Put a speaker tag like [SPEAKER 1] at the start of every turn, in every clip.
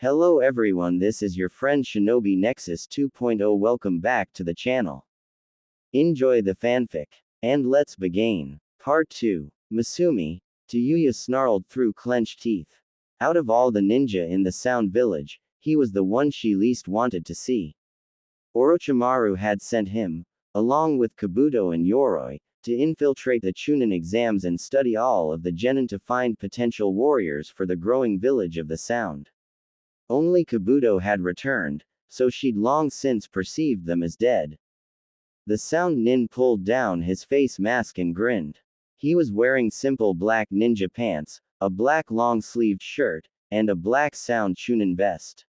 [SPEAKER 1] Hello everyone, this is your friend Shinobi Nexus 2.0. Welcome back to the channel. Enjoy the fanfic. And let's begin. Part 2. Masumi. Tayuya snarled through clenched teeth. Out of all the ninja in the Sound Village, he was the one she least wanted to see. Orochimaru had sent him, along with Kabuto and Yoroi, to infiltrate the Chunin exams and study all of the genin to find potential warriors for the growing village of the Sound. Only Kabuto had returned, so she'd long since perceived them as dead. The Sound Nin pulled down his face mask and grinned. He was wearing simple black ninja pants, a black long-sleeved shirt, and a black Sound Chunin vest.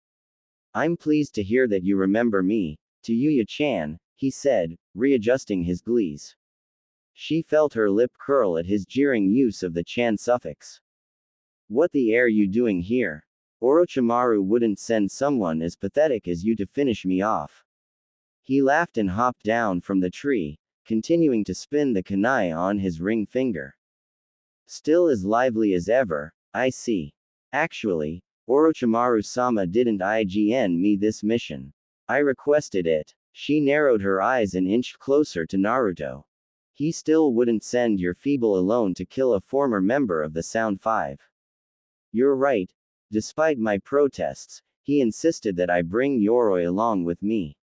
[SPEAKER 1] "I'm pleased to hear that you remember me, Tayuya-chan," he said, readjusting his glees. She felt her lip curl at his jeering use of the chan suffix. "What the air you doing here? Orochimaru wouldn't send someone as pathetic as you to finish me off." He laughed and hopped down from the tree, continuing to spin the kunai on his ring finger. "Still as lively as ever, I see. Actually, Orochimaru-sama didn't IGN me this mission. I requested it." She narrowed her eyes and inched closer to Naruto. "He still wouldn't send your feeble alone to kill a former member of the Sound Five. You're right. Despite my protests, he insisted that I bring Yoroi along with me."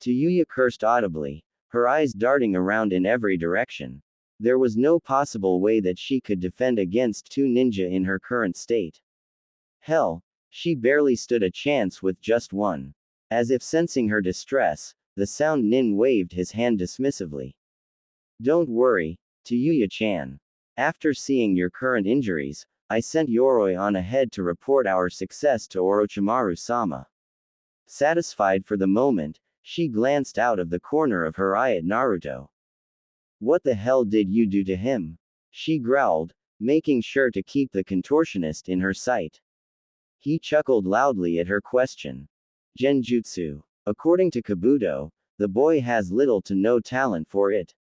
[SPEAKER 1] Tayuya cursed audibly, her eyes darting around in every direction. There was no possible way that she could defend against two ninja in her current state. Hell, she barely stood a chance with just one. As if sensing her distress, the Sound Nin waved his hand dismissively. "Don't worry, Tayuya-chan. After seeing your current injuries, I sent Yoroi on ahead to report our success to Orochimaru-sama." Satisfied for the moment, she glanced out of the corner of her eye at Naruto. "What the hell did you do to him?" she growled, making sure to keep the contortionist in her sight. He chuckled loudly at her question. "Genjutsu. According to Kabuto, the boy has little to no talent for it.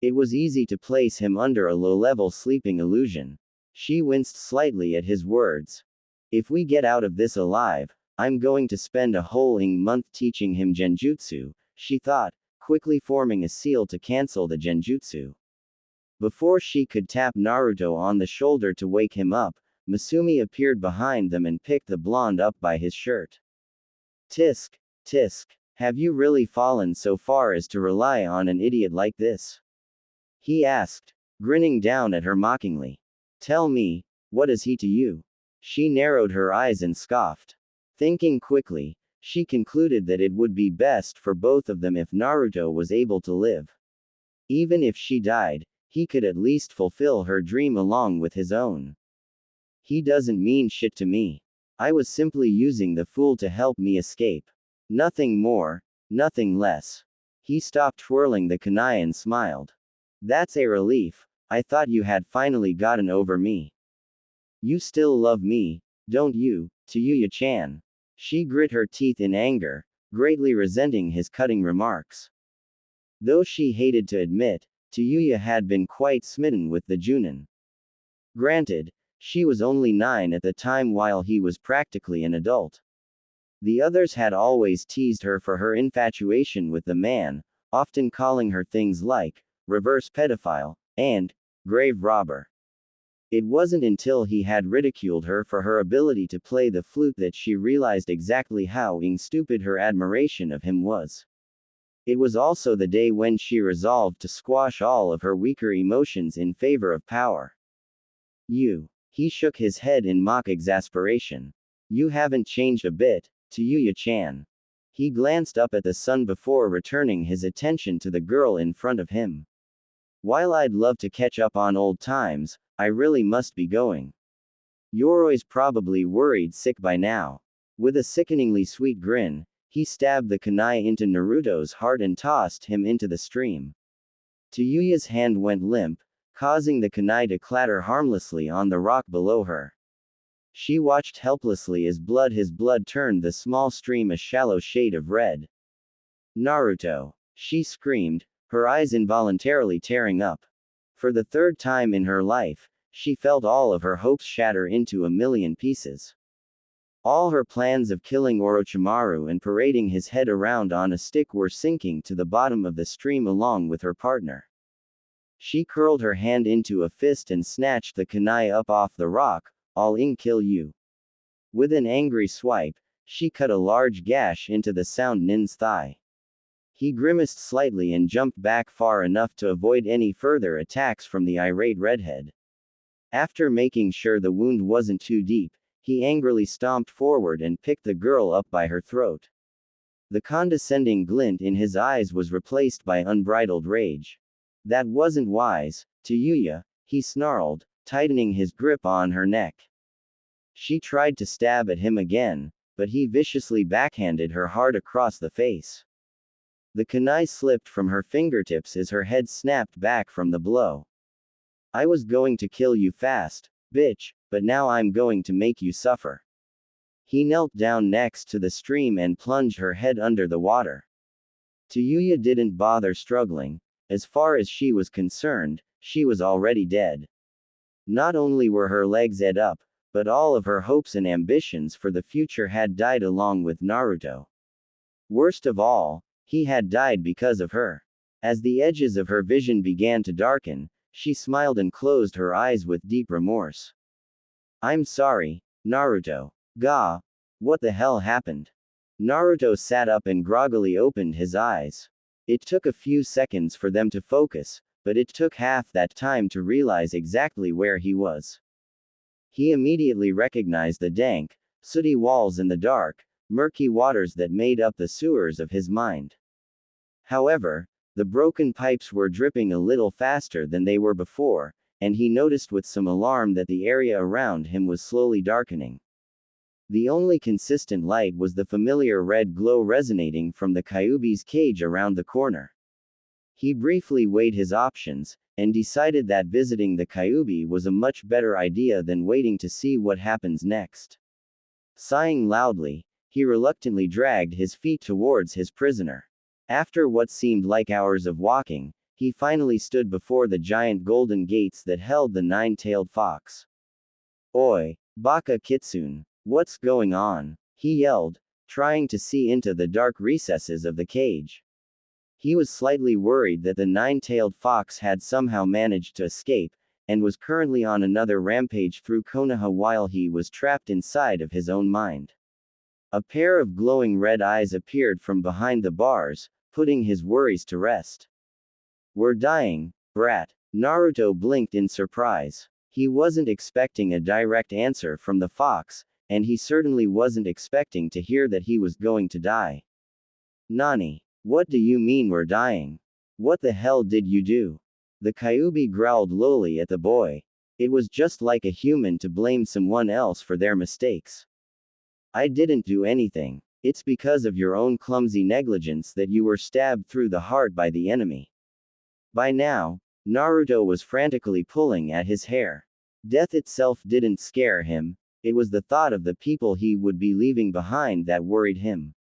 [SPEAKER 1] It was easy to place him under a low-level sleeping illusion." She winced slightly at his words. "If we get out of this alive, I'm going to spend a whole month teaching him genjutsu," she thought, quickly forming a seal to cancel the genjutsu. Before she could tap Naruto on the shoulder to wake him up, Masumi appeared behind them and picked the blonde up by his shirt. "Tisk, tisk, have you really fallen so far as to rely on an idiot like this?" he asked, grinning down at her mockingly. "Tell me, what is he to you?" She narrowed her eyes and scoffed. Thinking quickly, she concluded that it would be best for both of them if Naruto was able to live. Even if she died, he could at least fulfill her dream along with his own. "He doesn't mean shit to me. I was simply using the fool to help me escape. Nothing more, nothing less." He stopped twirling the kunai and smiled. "That's a relief. I thought you had finally gotten over me. You still love me, don't you, Tayuya-chan?" She grit her teeth in anger, greatly resenting his cutting remarks. Though she hated to admit, Tayuya had been quite smitten with the Junin. Granted, she was only 9 at the time while he was practically an adult. The others had always teased her for her infatuation with the man, often calling her things like reverse pedophile and grave robber. It wasn't until he had ridiculed her for her ability to play the flute that she realized exactly how stupid her admiration of him was. It was also the day when she resolved to squash all of her weaker emotions in favor of power. He shook his head in mock exasperation. "You haven't changed a bit, Tayuya-chan." He glanced up at the sun before returning his attention to the girl in front of him. "While I'd love to catch up on old times, I really must be going. Yoroi's probably worried sick by now." With a sickeningly sweet grin, he stabbed the kunai into Naruto's heart and tossed him into the stream. Tayuya's hand went limp, causing the kunai to clatter harmlessly on the rock below her. She watched helplessly as his blood turned the small stream a shallow shade of red. "Naruto!" she screamed, her eyes involuntarily tearing up. For the third time in her life, she felt all of her hopes shatter into a million pieces. All her plans of killing Orochimaru and parading his head around on a stick were sinking to the bottom of the stream along with her partner. She curled her hand into a fist and snatched the kunai up off the rock. I'll kill you. With an angry swipe, she cut a large gash into the Sound Nin's thigh. He grimaced slightly and jumped back far enough to avoid any further attacks from the irate redhead. After making sure the wound wasn't too deep, he angrily stomped forward and picked the girl up by her throat. The condescending glint in his eyes was replaced by unbridled rage. That wasn't wise, Tayuya, he snarled, tightening his grip on her neck. She tried to stab at him again, but he viciously backhanded her hard across the face. The kunai slipped from her fingertips as her head snapped back from the blow. I was going to kill you fast, bitch, but now I'm going to make you suffer. He knelt down next to the stream and plunged her head under the water. Tayuya didn't bother struggling. As far as she was concerned, she was already dead. Not only were her legs ate up, but all of her hopes and ambitions for the future had died along with Naruto. Worst of all, he had died because of her. As the edges of her vision began to darken, she smiled and closed her eyes with deep remorse. I'm sorry, Naruto. Ga. What the hell happened? Naruto sat up and groggily opened his eyes. It took a few seconds for them to focus, but it took half that time to realize exactly where he was. He immediately recognized the dank, sooty walls and the dark, murky waters that made up the sewers of his mind. However, the broken pipes were dripping a little faster than they were before, and he noticed with some alarm that the area around him was slowly darkening. The only consistent light was the familiar red glow resonating from the Kyuubi's cage around the corner. He briefly weighed his options, and decided that visiting the Kyuubi was a much better idea than waiting to see what happens next. Sighing loudly, he reluctantly dragged his feet towards his prisoner. After what seemed like hours of walking, he finally stood before the giant golden gates that held the nine-tailed fox. Oi, Baka Kitsune, what's going on? He yelled, trying to see into the dark recesses of the cage. He was slightly worried that the nine-tailed fox had somehow managed to escape, and was currently on another rampage through Konoha while he was trapped inside of his own mind. A pair of glowing red eyes appeared from behind the bars, putting his worries to rest. We're dying, brat. Naruto blinked in surprise. He wasn't expecting a direct answer from the fox, and he certainly wasn't expecting to hear that he was going to die. Nani? What do you mean we're dying? What the hell did you do? The Kyuubi growled lowly at the boy. It was just like a human to blame someone else for their mistakes. I didn't do anything. It's because of your own clumsy negligence that you were stabbed through the heart by the enemy. By now, Naruto was frantically pulling at his hair. Death itself didn't scare him, it was the thought of the people he would be leaving behind that worried him.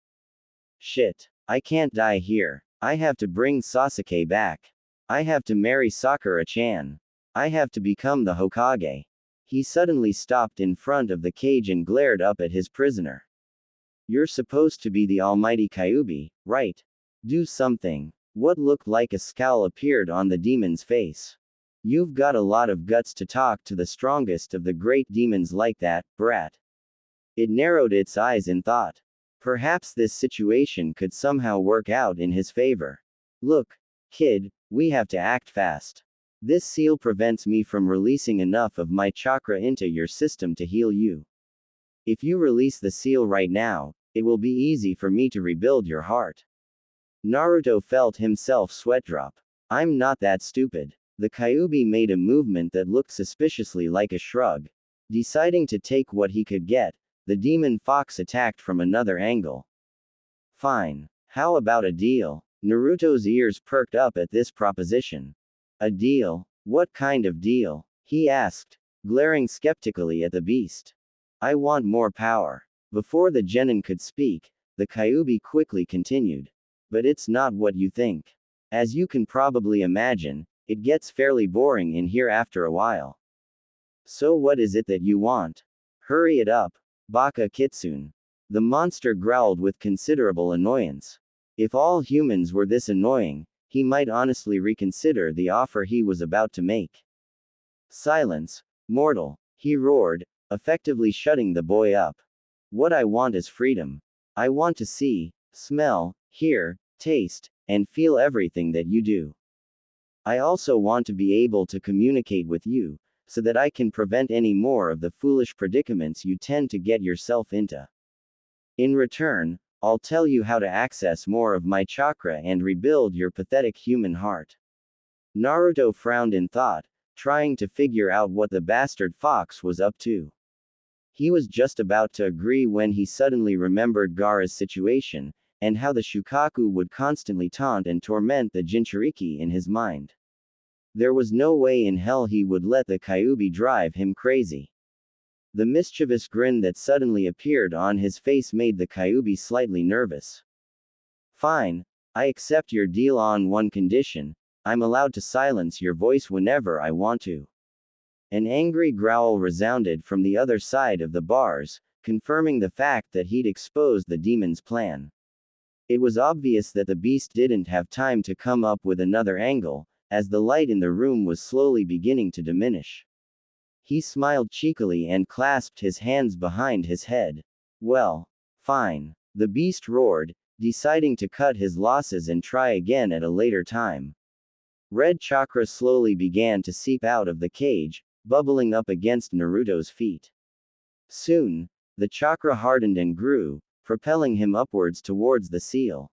[SPEAKER 1] Shit. I can't die here. I have to bring Sasuke back. I have to marry Sakura-chan. I have to become the Hokage. He suddenly stopped in front of the cage and glared up at his prisoner. You're supposed to be the almighty Kyuubi, right? Do something. What looked like a scowl appeared on the demon's face. You've got a lot of guts to talk to the strongest of the great demons like that, brat. It narrowed its eyes in thought. Perhaps this situation could somehow work out in his favor. Look, kid, we have to act fast. This seal prevents me from releasing enough of my chakra into your system to heal you. If you release the seal right now, it will be easy for me to rebuild your heart. Naruto felt himself sweat drop. I'm not that stupid. The Kyuubi made a movement that looked suspiciously like a shrug. Deciding to take what he could get, the demon fox attacked from another angle. Fine. How about a deal? Naruto's ears perked up at this proposition. A deal? What kind of deal? He asked, glaring skeptically at the beast. I want more power. Before the genin could speak, the Kyuubi quickly continued. But it's not what you think. As you can probably imagine, it gets fairly boring in here after a while. So what is it that you want? Hurry it up. Baka Kitsune. The monster growled with considerable annoyance. If all humans were this annoying, he might honestly reconsider the offer he was about to make. Silence, mortal, he roared, effectively shutting the boy up. What I want is freedom. I want to see, smell, hear, taste, and feel everything that you do. I also want to be able to communicate with you, so that I can prevent any more of the foolish predicaments you tend to get yourself into. In return, I'll tell you how to access more of my chakra and rebuild your pathetic human heart. Naruto frowned in thought, trying to figure out what the bastard fox was up to. He was just about to agree when he suddenly remembered Gaara's situation, and how the Shukaku would constantly taunt and torment the Jinchuriki in his mind. There was no way in hell he would let the Kyuubi drive him crazy. The mischievous grin that suddenly appeared on his face made the Kyuubi slightly nervous. Fine, I accept your deal on one condition: I'm allowed to silence your voice whenever I want to. An angry growl resounded from the other side of the bars, confirming the fact that he'd exposed the demon's plan. It was obvious that the beast didn't have time to come up with another angle, as the light in the room was slowly beginning to diminish. He smiled cheekily and clasped his hands behind his head. Well, fine, the beast roared, deciding to cut his losses and try again at a later time. Red chakra slowly began to seep out of the cage, bubbling up against Naruto's feet. Soon, the chakra hardened and grew, propelling him upwards towards the seal.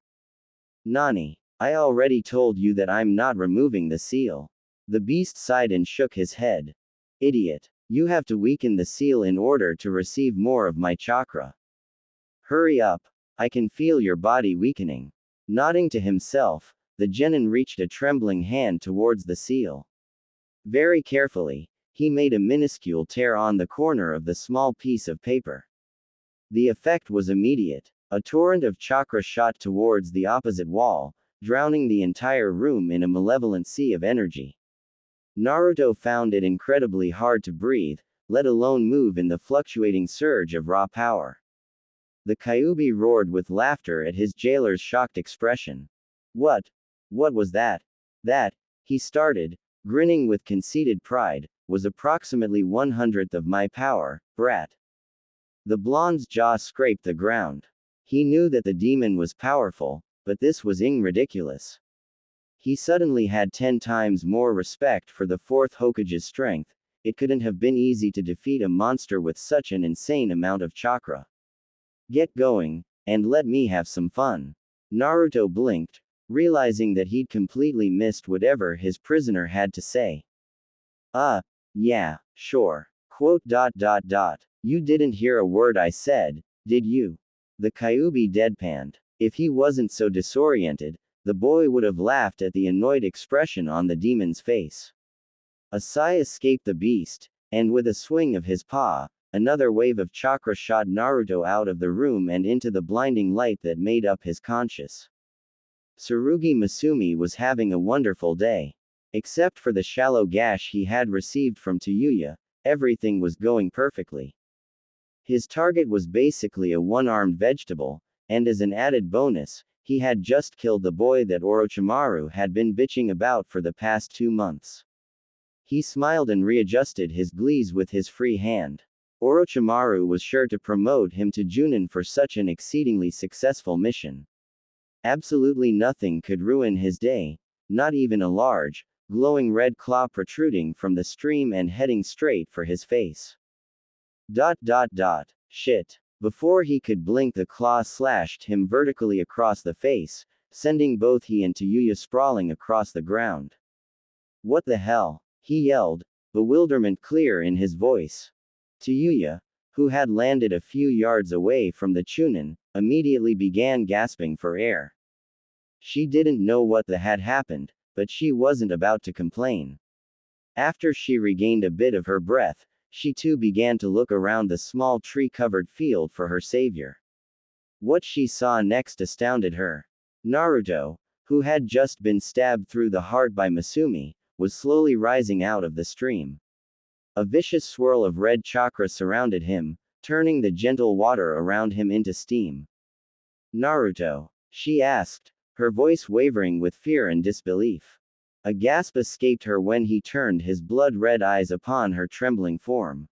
[SPEAKER 1] Nani, I already told you that I'm not removing the seal. The beast sighed and shook his head. Idiot, you have to weaken the seal in order to receive more of my chakra. Hurry up, I can feel your body weakening. Nodding to himself, the genin reached a trembling hand towards the seal. Very carefully, he made a minuscule tear on the corner of the small piece of paper. The effect was immediate. A torrent of chakra shot towards the opposite wall, drowning the entire room in a malevolent sea of energy. Naruto found it incredibly hard to breathe, let alone move in the fluctuating surge of raw power. The Kyuubi roared with laughter at his jailer's shocked expression. What was that? That, he started, grinning with conceited pride, was approximately 1/100th of my power, brat. The blonde's jaw scraped the ground. He knew that the demon was powerful, but this was ridiculous. He suddenly had 10 times more respect for the fourth Hokage's strength. It couldn't have been easy to defeat a monster with such an insane amount of chakra. Get going, and let me have some fun. Naruto blinked, realizing that he'd completely missed whatever his prisoner had to say. Yeah, sure. You didn't hear a word I said, did you? The Kyuubi deadpanned. If he wasn't so disoriented, the boy would have laughed at the annoyed expression on the demon's face. A sigh escaped the beast, and with a swing of his paw, another wave of chakra shot Naruto out of the room and into the blinding light that made up his conscious. Tsurugi Masumi was having a wonderful day. Except for the shallow gash he had received from Tayuya, everything was going perfectly. His target was basically a one-armed vegetable, and as an added bonus, he had just killed the boy that Orochimaru had been bitching about for the past 2 months. He smiled and readjusted his glees with his free hand. Orochimaru was sure to promote him to Junin for such an exceedingly successful mission. Absolutely nothing could ruin his day, not even a large, glowing red claw protruding from the stream and heading straight for his face. Shit. Before he could blink, the claw slashed him vertically across the face, sending both he and Tayuya sprawling across the ground. What the hell? He yelled, bewilderment clear in his voice. Tayuya, who had landed a few yards away from the Chunin, immediately began gasping for air. She didn't know what had happened, but she wasn't about to complain. After she regained a bit of her breath, she too began to look around the small tree-covered field for her savior. What she saw next astounded her. Naruto, who had just been stabbed through the heart by Masumi, was slowly rising out of the stream. A vicious swirl of red chakra surrounded him, turning the gentle water around him into steam. Naruto? She asked, her voice wavering with fear and disbelief. A gasp escaped her when he turned his blood-red eyes upon her trembling form.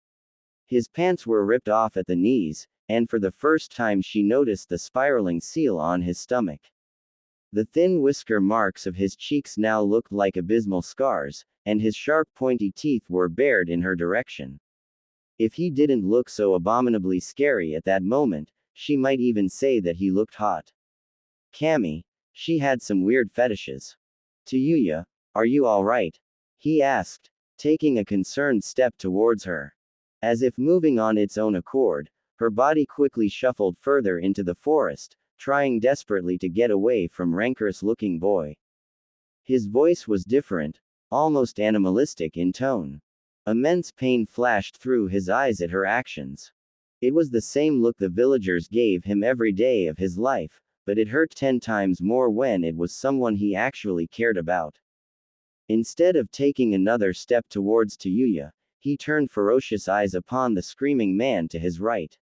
[SPEAKER 1] His pants were ripped off at the knees, and for the first time she noticed the spiraling seal on his stomach. The thin whisker marks of his cheeks now looked like abysmal scars, and his sharp pointy teeth were bared in her direction. If he didn't look so abominably scary at that moment, she might even say that he looked hot. Cammy, she had some weird fetishes. Tayuya, are you alright? He asked, taking a concerned step towards her. As if moving on its own accord, her body quickly shuffled further into the forest, trying desperately to get away from rancorous-looking boy. His voice was different, almost animalistic in tone. Immense pain flashed through his eyes at her actions. It was the same look the villagers gave him every day of his life, but it hurt 10 times more when it was someone he actually cared about. Instead of taking another step towards Tayuya, he turned ferocious eyes upon the screaming man to his right.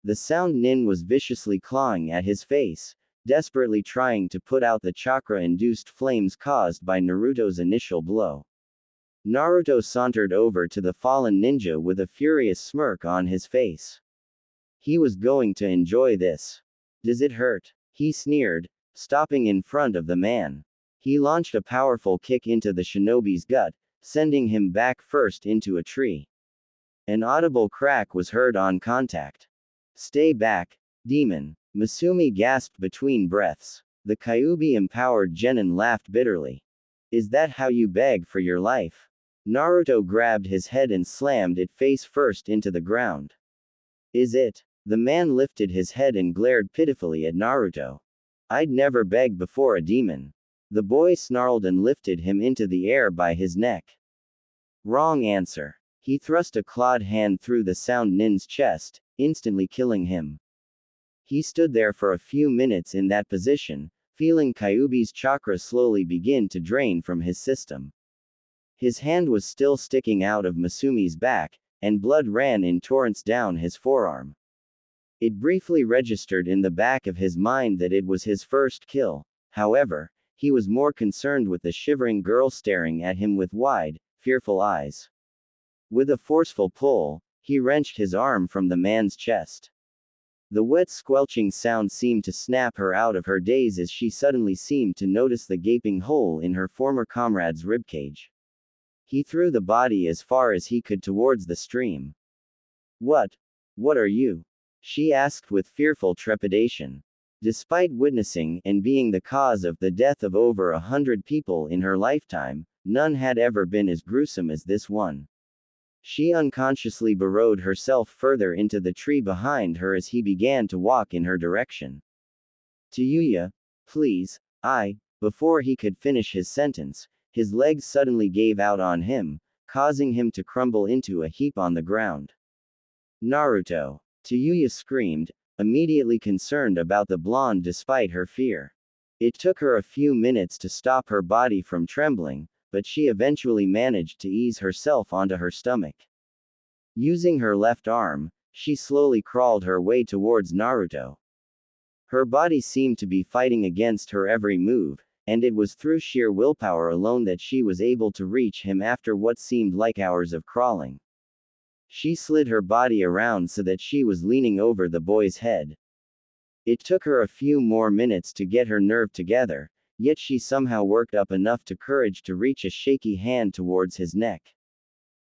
[SPEAKER 1] The Sound Nin was viciously clawing at his face, desperately trying to put out the chakra-induced flames caused by Naruto's initial blow. Naruto sauntered over to the fallen ninja with a furious smirk on his face. He was going to enjoy this. Does it hurt? He sneered, stopping in front of the man. He launched a powerful kick into the shinobi's gut, sending him back first into a tree. An audible crack was heard on contact. Stay back, demon. Masumi gasped between breaths. The Kyuubi-empowered genin laughed bitterly. Is that how you beg for your life? Naruto grabbed his head and slammed it face first into the ground. Is it? The man lifted his head and glared pitifully at Naruto. I'd never beg before a demon. The boy snarled and lifted him into the air by his neck. Wrong answer. He thrust a clawed hand through the Sound Nin's chest, instantly killing him. He stood there for a few minutes in that position, feeling Kyuubi's chakra slowly begin to drain from his system. His hand was still sticking out of Masumi's back, and blood ran in torrents down his forearm. It briefly registered in the back of his mind that it was his first kill. However, he was more concerned with the shivering girl staring at him with wide, fearful eyes. With a forceful pull, he wrenched his arm from the man's chest. The wet squelching sound seemed to snap her out of her daze as she suddenly seemed to notice the gaping hole in her former comrade's ribcage. He threw the body as far as he could towards the stream. What are you? She asked with fearful trepidation. Despite witnessing and being the cause of the death of over 100 people in her lifetime, none had ever been as gruesome as this one. She unconsciously burrowed herself further into the tree behind her as he began to walk in her direction. Tayuya, please, Before he could finish his sentence, his legs suddenly gave out on him, causing him to crumble into a heap on the ground. Naruto! Tayuya screamed, immediately concerned about the blonde despite her fear. It took her a few minutes to stop her body from trembling, but she eventually managed to ease herself onto her stomach. Using her left arm, she slowly crawled her way towards Naruto. Her body seemed to be fighting against her every move, and it was through sheer willpower alone that she was able to reach him after what seemed like hours of crawling. She slid her body around so that she was leaning over the boy's head. It took her a few more minutes to get her nerve together, yet she somehow worked up enough courage to reach a shaky hand towards his neck.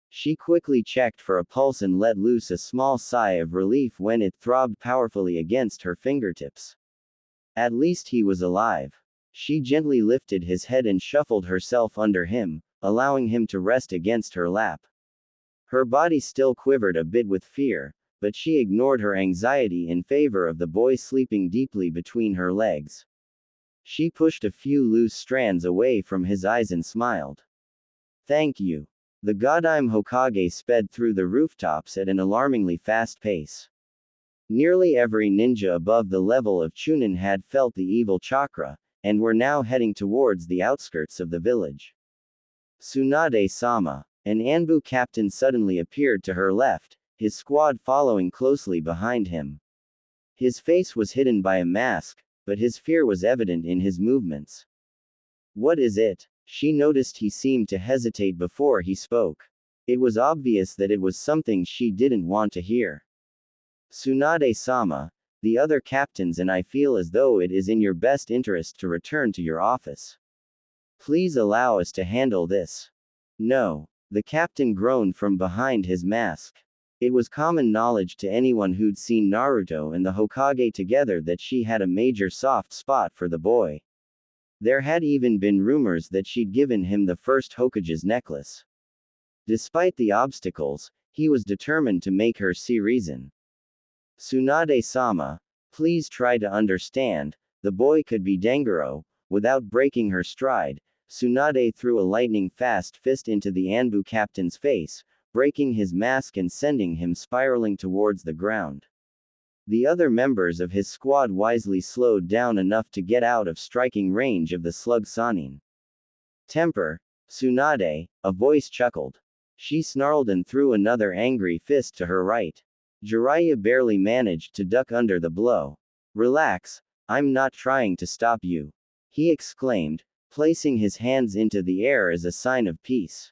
[SPEAKER 1] She quickly checked for a pulse and let loose a small sigh of relief when it throbbed powerfully against her fingertips. At least he was alive. She gently lifted his head and shuffled herself under him, allowing him to rest against her lap. Her body still quivered a bit with fear, but she ignored her anxiety in favor of the boy sleeping deeply between her legs. She pushed a few loose strands away from his eyes and smiled. Thank you. The Godime Hokage sped through the rooftops at an alarmingly fast pace. Nearly every ninja above the level of Chunin had felt the evil chakra, and were now heading towards the outskirts of the village. Tsunade-sama, an Anbu captain suddenly appeared to her left, his squad following closely behind him. His face was hidden by a mask, but his fear was evident in his movements. What is it? She noticed he seemed to hesitate before he spoke. It was obvious that it was something she didn't want to hear. Tsunade-sama, the other captains and I feel as though it is in your best interest to return to your office. Please allow us to handle this. No. The captain groaned from behind his mask. It was common knowledge to anyone who'd seen Naruto and the Hokage together that she had a major soft spot for the boy. There had even been rumors that she'd given him the first Hokage's necklace. Despite the obstacles, he was determined to make her see reason. Tsunade-sama, please try to understand, the boy could be Dengaro. Without breaking her stride, Tsunade threw a lightning-fast fist into the Anbu captain's face, breaking his mask and sending him spiraling towards the ground. The other members of his squad wisely slowed down enough to get out of striking range of the slug Sanin. Temper, Tsunade, a voice chuckled. She snarled and threw another angry fist to her right. Jiraiya barely managed to duck under the blow. Relax, I'm not trying to stop you, he exclaimed, placing his hands into the air as a sign of peace.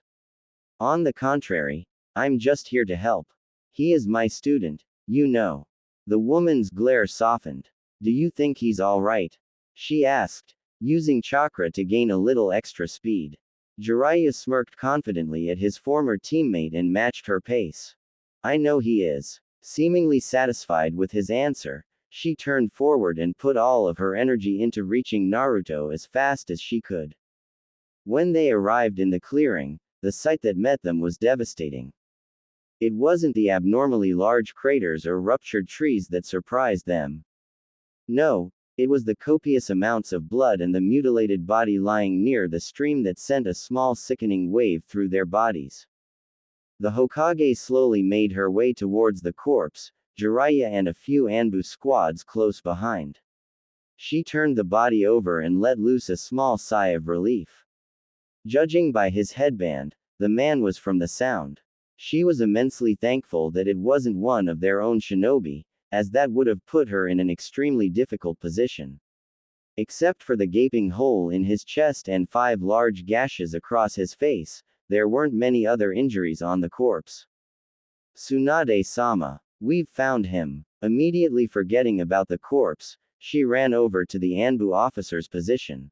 [SPEAKER 1] On the contrary, I'm just here to help. He is my student, you know. The woman's glare softened. Do you think he's alright? She asked, using chakra to gain a little extra speed. Jiraiya smirked confidently at his former teammate and matched her pace. I know he is. Seemingly satisfied with his answer, she turned forward and put all of her energy into reaching Naruto as fast as she could. When they arrived in the clearing, the sight that met them was devastating. It wasn't the abnormally large craters or ruptured trees that surprised them. No, it was the copious amounts of blood and the mutilated body lying near the stream that sent a small sickening wave through their bodies. The Hokage slowly made her way towards the corpse, Jiraiya and a few Anbu squads close behind. She turned the body over and let loose a small sigh of relief. Judging by his headband, the man was from the sound. She was immensely thankful that it wasn't one of their own shinobi, as that would have put her in an extremely difficult position. Except for the gaping hole in his chest and 5 large gashes across his face, there weren't many other injuries on the corpse. Tsunade-sama, we've found him. Immediately forgetting about the corpse, she ran over to the Anbu officer's position.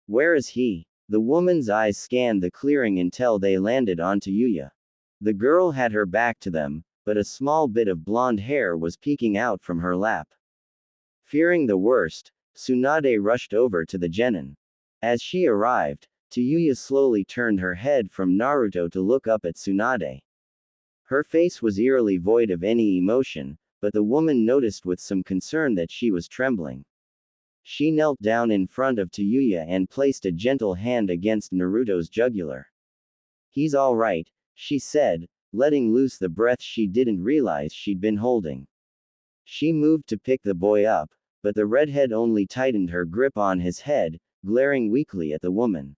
[SPEAKER 1] Where is he? The woman's eyes scanned the clearing until they landed on Tayuya. The girl had her back to them, but a small bit of blonde hair was peeking out from her lap. Fearing the worst, Tsunade rushed over to the genin. As she arrived, Tayuya slowly turned her head from Naruto to look up at Tsunade. Her face was eerily void of any emotion, but the woman noticed with some concern that she was trembling. She knelt down in front of Tayuya and placed a gentle hand against Naruto's jugular. He's all right, she said, letting loose the breath she didn't realize she'd been holding. She moved to pick the boy up, but the redhead only tightened her grip on his head, glaring weakly at the woman.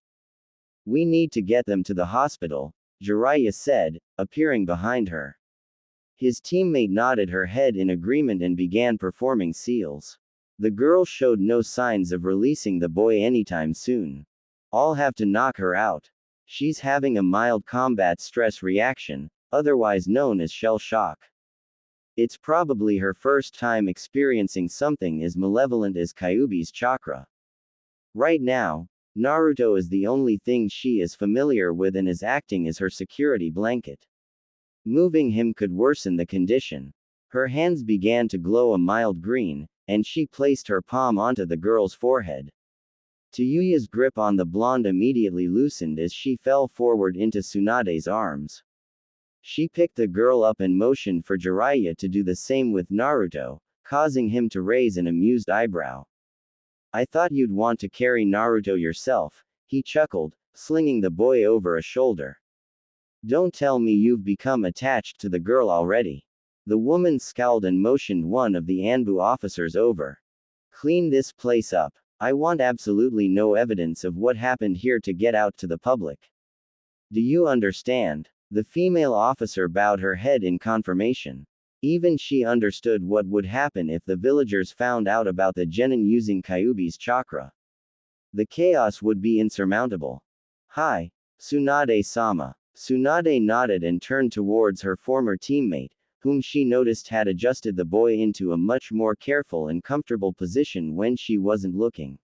[SPEAKER 1] We need to get them to the hospital, Jiraiya said, appearing behind her. His teammate nodded her head in agreement and began performing seals. The girl showed no signs of releasing the boy anytime soon. I'll have to knock her out. She's having a mild combat stress reaction, otherwise known as shell shock. It's probably her first time experiencing something as malevolent as Kyuubi's chakra. Right now, Naruto is the only thing she is familiar with and is acting as her security blanket. Moving him could worsen the condition. Her hands began to glow a mild green, and she placed her palm onto the girl's forehead. Tayuya's grip on the blonde immediately loosened as she fell forward into Tsunade's arms. She picked the girl up and motioned for Jiraiya to do the same with Naruto, causing him to raise an amused eyebrow. I thought you'd want to carry Naruto yourself, he chuckled, slinging the boy over a shoulder. Don't tell me you've become attached to the girl already. The woman scowled and motioned one of the Anbu officers over. Clean this place up. I want absolutely no evidence of what happened here to get out to the public. Do you understand? The female officer bowed her head in confirmation. Even she understood what would happen if the villagers found out about the genin using Kyuubi's chakra. The chaos would be insurmountable. Hi, Tsunade-sama. Tsunade nodded and turned towards her former teammate, whom she noticed had adjusted the boy into a much more careful and comfortable position when she wasn't looking.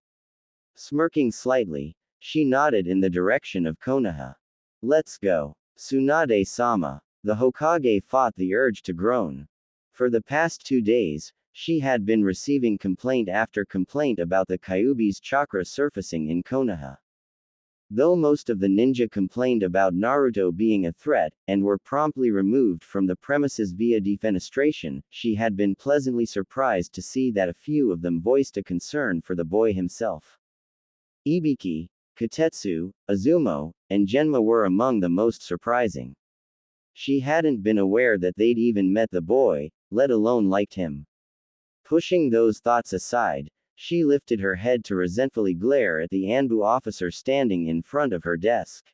[SPEAKER 1] Smirking slightly, she nodded in the direction of Konoha. Let's go. Tsunade-sama. The Hokage fought the urge to groan. For the past 2 days, she had been receiving complaint after complaint about the Kyuubi's chakra surfacing in Konoha. Though most of the ninja complained about Naruto being a threat, and were promptly removed from the premises via defenestration, she had been pleasantly surprised to see that a few of them voiced a concern for the boy himself. Ibiki, Katetsu, Azumo, and Genma were among the most surprising. She hadn't been aware that they'd even met the boy, let alone liked him. Pushing those thoughts aside, she lifted her head to resentfully glare at the Anbu officer standing in front of her desk.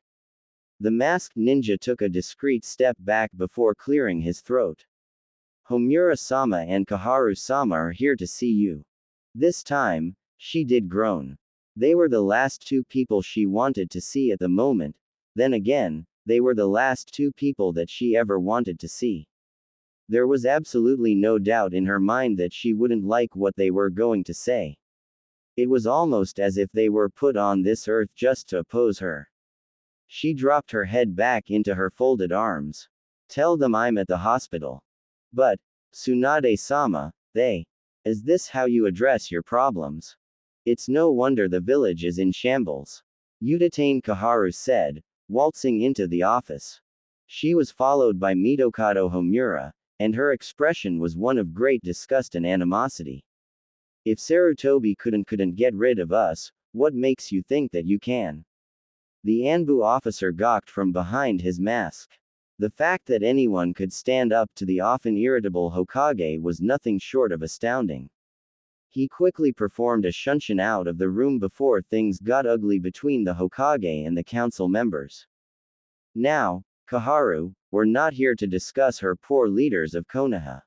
[SPEAKER 1] The masked ninja took a discreet step back before clearing his throat. Homura-sama and Kaharu-sama are here to see you. This time, she did groan. They were the last 2 people she wanted to see at the moment, then again, they were the last 2 people that she ever wanted to see. There was absolutely no doubt in her mind that she wouldn't like what they were going to say. It was almost as if they were put on this earth just to oppose her. She dropped her head back into her folded arms. Tell them I'm at the hospital. But, Tsunade-sama, is this how you address your problems? It's no wonder the village is in shambles. Udatane Kaharu said, waltzing into the office. She was followed by Mitokado Homura, and her expression was one of great disgust and animosity. If Sarutobi couldn't get rid of us, what makes you think that you can? The Anbu officer gawked from behind his mask. The fact that anyone could stand up to the often irritable Hokage was nothing short of astounding. He quickly performed a shunshin out of the room before things got ugly between the Hokage and the council members. Now, Kaharu, we're not here to discuss her poor leaders of Konoha.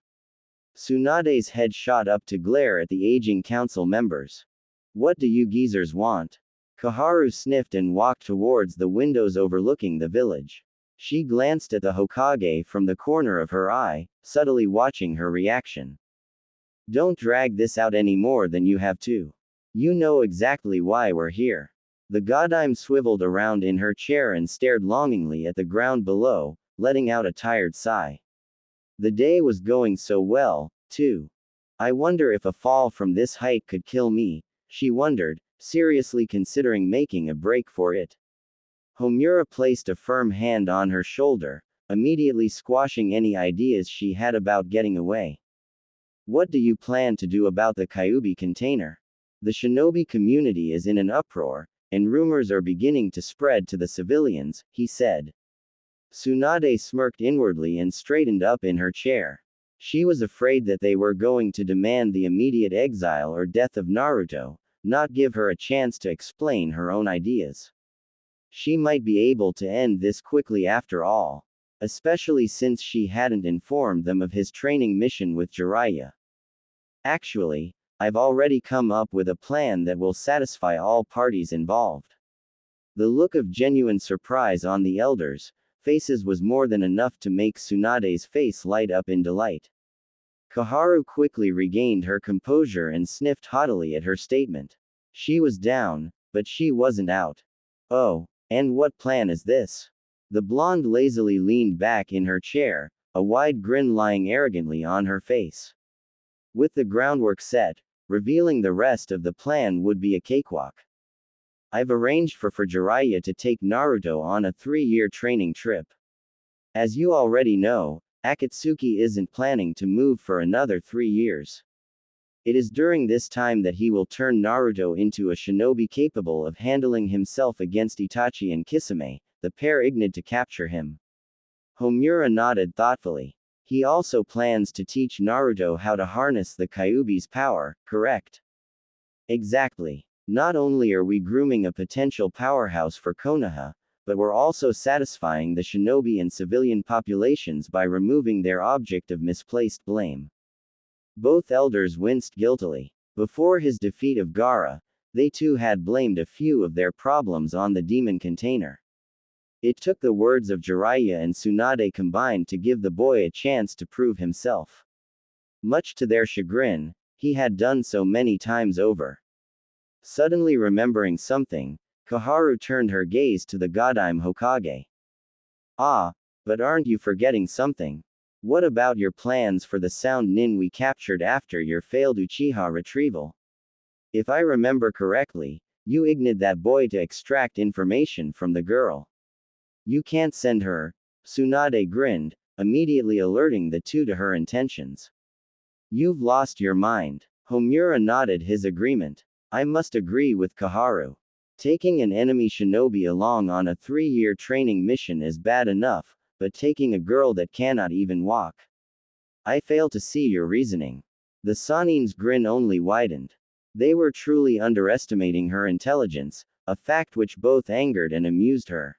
[SPEAKER 1] Tsunade's head shot up to glare at the aging council members. What do you geezers want? Kaharu sniffed and walked towards the windows overlooking the village. She glanced at the Hokage from the corner of her eye, subtly watching her reaction. Don't drag this out any more than you have to. You know exactly why we're here. The Godime swiveled around in her chair and stared longingly at the ground below, letting out a tired sigh. The day was going so well, too. I wonder if a fall from this height could kill me, she wondered, seriously considering making a break for it. Homura placed a firm hand on her shoulder, immediately squashing any ideas she had about getting away. What do you plan to do about the Kyuubi container? The shinobi community is in an uproar, and rumors are beginning to spread to the civilians, he said. Tsunade smirked inwardly and straightened up in her chair. She was afraid that they were going to demand the immediate exile or death of Naruto, not give her a chance to explain her own ideas. She might be able to end this quickly after all. Especially since she hadn't informed them of his training mission with Jiraiya. Actually, I've already come up with a plan that will satisfy all parties involved. The look of genuine surprise on the elders' faces was more than enough to make Tsunade's face light up in delight. Kaharu quickly regained her composure and sniffed haughtily at her statement. She was down, but she wasn't out. Oh, and what plan is this? The blonde lazily leaned back in her chair, a wide grin lying arrogantly on her face. With the groundwork set, revealing the rest of the plan would be a cakewalk. I've arranged for Jiraiya to take Naruto on a 3-year training trip. As you already know, Akatsuki isn't planning to move for another 3 years. It is during this time that he will turn Naruto into a shinobi capable of handling himself against Itachi and Kisame, the pair ignored to capture him. Homura nodded thoughtfully. He also plans to teach Naruto how to harness the Kyuubi's power, correct? Exactly. Not only are we grooming a potential powerhouse for Konoha, but were also satisfying the shinobi and civilian populations by removing their object of misplaced blame. Both elders winced guiltily. Before his defeat of Gaara, they too had blamed a few of their problems on the demon container. It took the words of Jiraiya and Tsunade combined to give the boy a chance to prove himself. Much to their chagrin, he had done so many times over. Suddenly remembering something, Koharu turned her gaze to the Godime Hokage. Ah, but aren't you forgetting something? What about your plans for the sound nin we captured after your failed Uchiha retrieval? If I remember correctly, you ignored that boy to extract information from the girl. You can't send her. Tsunade grinned, immediately alerting the two to her intentions. You've lost your mind. Homura nodded his agreement. I must agree with Koharu. Taking an enemy shinobi along on a 3-year training mission is bad enough, but taking a girl that cannot even walk. I fail to see your reasoning. The Sanin's grin only widened. They were truly underestimating her intelligence, a fact which both angered and amused her.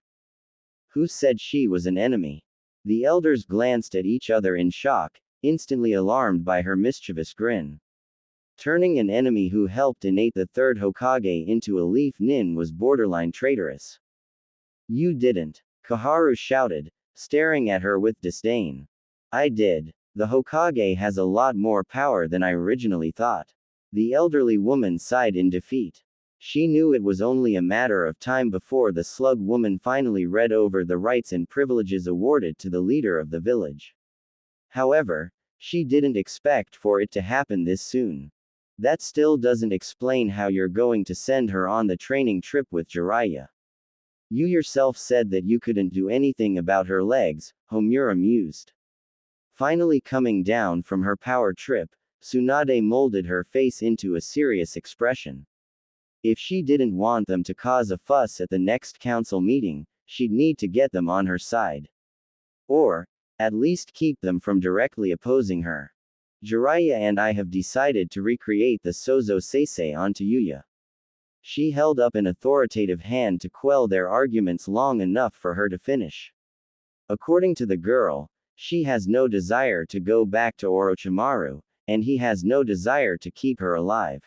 [SPEAKER 1] Who said she was an enemy? The elders glanced at each other in shock, instantly alarmed by her mischievous grin. Turning an enemy who helped innate the third Hokage into a leaf nin was borderline traitorous. You didn't. Koharu shouted, staring at her with disdain. I did. The Hokage has a lot more power than I originally thought. The elderly woman sighed in defeat. She knew it was only a matter of time before the slug woman finally read over the rights and privileges awarded to the leader of the village. However, she didn't expect for it to happen this soon. That still doesn't explain how you're going to send her on the training trip with Jiraiya. You yourself said that you couldn't do anything about her legs, Homura mused. Finally coming down from her power trip, Tsunade molded her face into a serious expression. If she didn't want them to cause a fuss at the next council meeting, she'd need to get them on her side. Or, at least keep them from directly opposing her. Jiraiya and I have decided to recreate the Sozo Seisei on Tayuya. She held up an authoritative hand to quell their arguments long enough for her to finish. According to the girl, she has no desire to go back to Orochimaru, and he has no desire to keep her alive.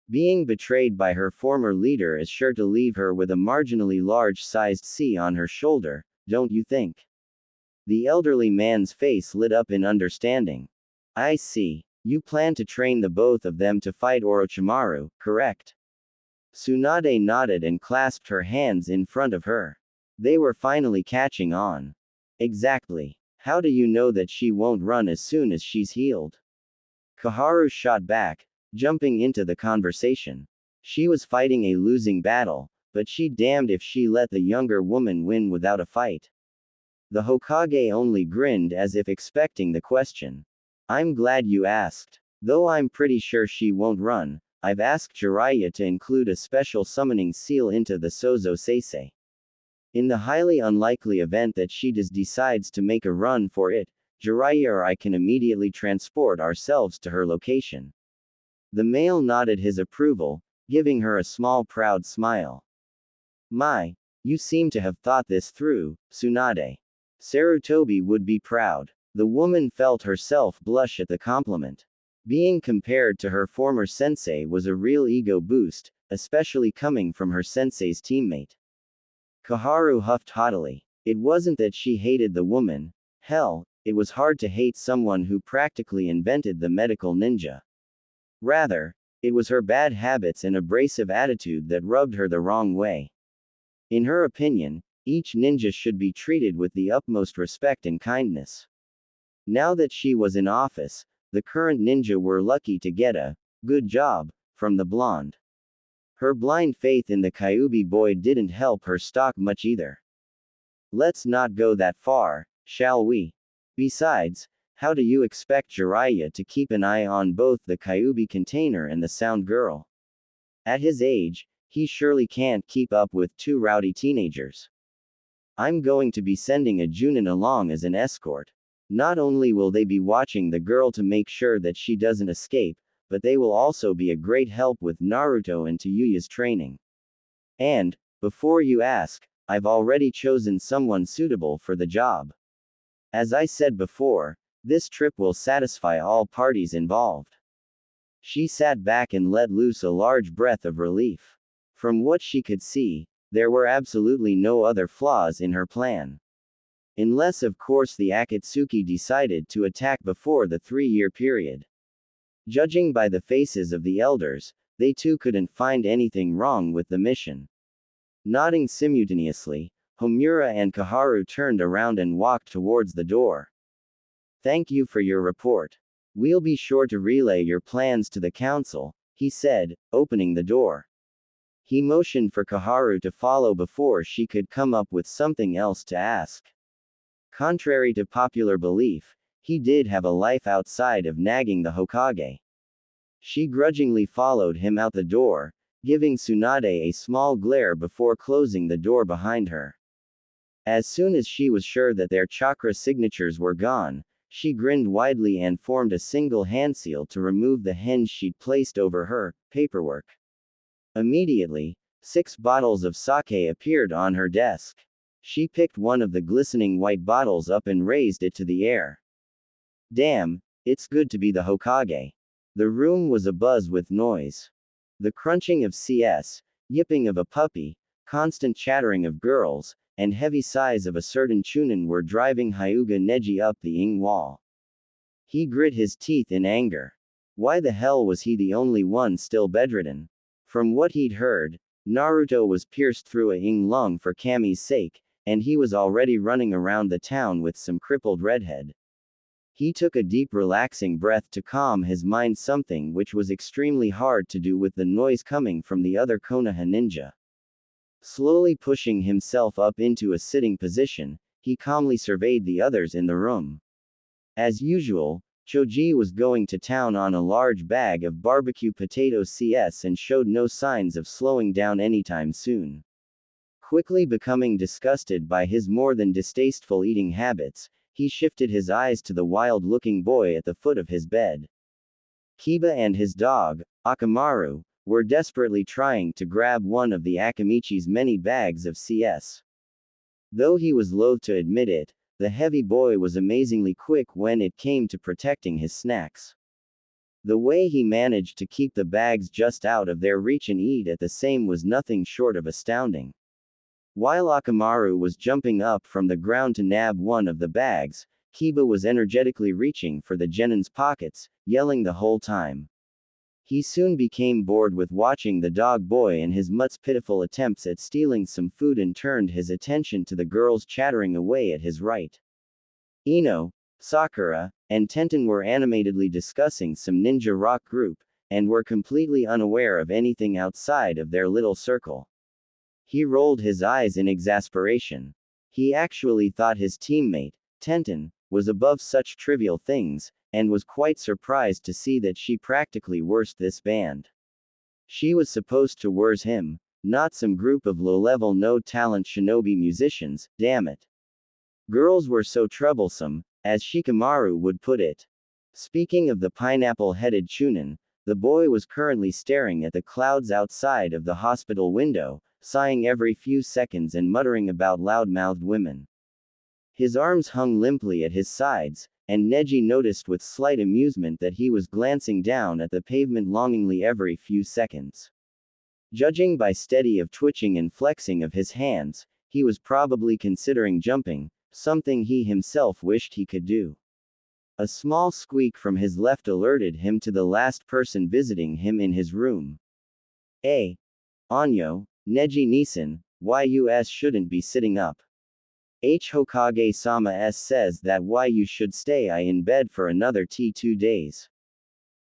[SPEAKER 1] Being betrayed by her former leader is sure to leave her with a marginally large-sized C on her shoulder, don't you think? The elderly man's face lit up in understanding. I see. You plan to train the both of them to fight Orochimaru, correct? Tsunade nodded and clasped her hands in front of her. They were finally catching on. Exactly. How do you know that she won't run as soon as she's healed? Koharu shot back, jumping into the conversation. She was fighting a losing battle, but she'd damned if she let the younger woman win without a fight. The Hokage only grinned as if expecting the question. I'm glad you asked. Though I'm pretty sure she won't run, I've asked Jiraiya to include a special summoning seal into the Sozo Seisei. In the highly unlikely event that she decides to make a run for it, Jiraiya or I can immediately transport ourselves to her location. The male nodded his approval, giving her a small proud smile. My, you seem to have thought this through, Tsunade. Sarutobi would be proud. The woman felt herself blush at the compliment. Being compared to her former sensei was a real ego boost, especially coming from her sensei's teammate. Koharu huffed haughtily. It wasn't that she hated the woman. Hell, it was hard to hate someone who practically invented the medical ninja. Rather, it was her bad habits and abrasive attitude that rubbed her the wrong way. In her opinion, each ninja should be treated with the utmost respect and kindness. Now that she was in office, the current ninja were lucky to get a good job from the blonde. Her blind faith in the Kyuubi boy didn't help her stock much either. Let's not go that far, shall we? Besides, how do you expect Jiraiya to keep an eye on both the Kyuubi container and the sound girl? At his age, he surely can't keep up with two rowdy teenagers. I'm going to be sending a Junin along as an escort. Not only will they be watching the girl to make sure that she doesn't escape, but they will also be a great help with Naruto and Tayuya's training. And, before you ask, I've already chosen someone suitable for the job. As I said before, this trip will satisfy all parties involved. She sat back and let loose a large breath of relief. From what she could see, there were absolutely no other flaws in her plan. Unless of course the Akatsuki decided to attack before the 3-year period. Judging by the faces of the elders, they too couldn't find anything wrong with the mission. Nodding simultaneously, Homura and Kaharu turned around and walked towards the door. Thank you for your report. We'll be sure to relay your plans to the council, he said, opening the door. He motioned for Kaharu to follow before she could come up with something else to ask. Contrary to popular belief, he did have a life outside of nagging the Hokage. She grudgingly followed him out the door, giving Tsunade a small glare before closing the door behind her. As soon as she was sure that their chakra signatures were gone, she grinned widely and formed a single hand seal to remove the hinge she'd placed over her paperwork. Immediately, 6 bottles of sake appeared on her desk. She picked one of the glistening white bottles up and raised it to the air. Damn, it's good to be the Hokage. The room was abuzz with noise. The crunching of CS, yipping of a puppy, constant chattering of girls, and heavy sighs of a certain Chunin were driving Hyuga Neji up the ing wall. He grit his teeth in anger. Why the hell was he the only one still bedridden? From what he'd heard, Naruto was pierced through a ing lung for Kami's sake, and he was already running around the town with some crippled redhead. He took a deep relaxing breath to calm his mind, something which was extremely hard to do with the noise coming from the other Konoha ninja. Slowly pushing himself up into a sitting position, he calmly surveyed the others in the room. As usual, Choji was going to town on a large bag of barbecue potato CS and showed no signs of slowing down anytime soon. Quickly becoming disgusted by his more than distasteful eating habits, he shifted his eyes to the wild-looking boy at the foot of his bed. Kiba and his dog, Akamaru, were desperately trying to grab one of the Akamichi's many bags of CS. Though he was loath to admit it, the heavy boy was amazingly quick when it came to protecting his snacks. The way he managed to keep the bags just out of their reach and eat at the same was nothing short of astounding. While Akamaru was jumping up from the ground to nab one of the bags, Kiba was energetically reaching for the genin's pockets, yelling the whole time. He soon became bored with watching the dog boy and his mutt's pitiful attempts at stealing some food and turned his attention to the girls chattering away at his right. Ino, Sakura, and Tenten were animatedly discussing some ninja rock group, and were completely unaware of anything outside of their little circle. He rolled his eyes in exasperation. He actually thought his teammate, Tenten, was above such trivial things, and was quite surprised to see that she practically worst this band. She was supposed to worse him, not some group of low-level no-talent shinobi musicians, damn it. Girls were so troublesome, as Shikamaru would put it. Speaking of the pineapple-headed Chunin, the boy was currently staring at the clouds outside of the hospital window, sighing every few seconds and muttering about loud-mouthed women. His arms hung limply at his sides, and Neji noticed with slight amusement that he was glancing down at the pavement longingly every few seconds. Judging by steady of twitching and flexing of his hands, he was probably considering jumping, something he himself wished he could do. A small squeak from his left alerted him to the last person visiting him in his room. Anyo, Neji Nisan, YUS shouldn't be sitting up. Hokage-sama S says that you should stay in bed for another 2 days.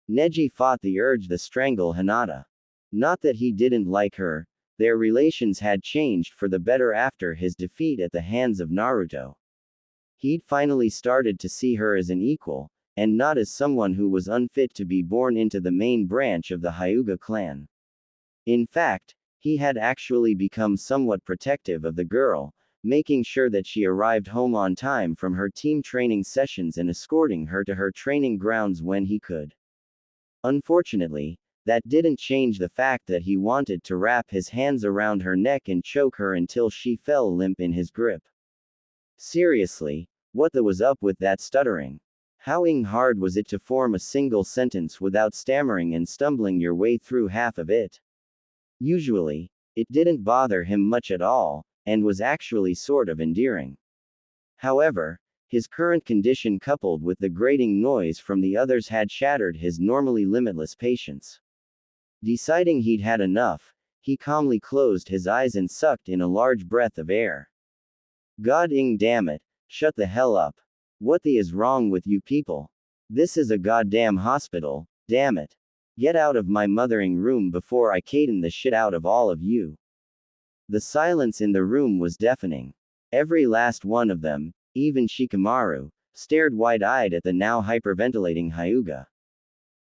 [SPEAKER 1] Neji fought the urge to strangle Hinata. Not that he didn't like her, their relations had changed for the better after his defeat at the hands of Naruto. He'd finally started to see her as an equal, and not as someone who was unfit to be born into the main branch of the Hyuga clan. In fact, he had actually become somewhat protective of the girl, making sure that she arrived home on time from her team training sessions and escorting her to her training grounds when he could. Unfortunately, That didn't change the fact that he wanted to wrap his hands around her neck and choke her until she fell limp in his grip. Seriously, what the was up with that stuttering? How hard was it to form a single sentence without stammering and stumbling your way through half of it? Usually, it didn't bother him much at all, and was actually sort of endearing. However, his current condition coupled with the grating noise from the others had shattered his normally limitless patience. Deciding he'd had enough, he calmly closed his eyes and sucked in a large breath of air. God damn it, shut the hell up. What the is wrong with you people? This is a goddamn hospital, damn it. Get out of my mothering room before I caden the shit out of all of you. The silence in the room was deafening. Every last one of them, even Shikamaru, stared wide-eyed at the now hyperventilating Hyuga.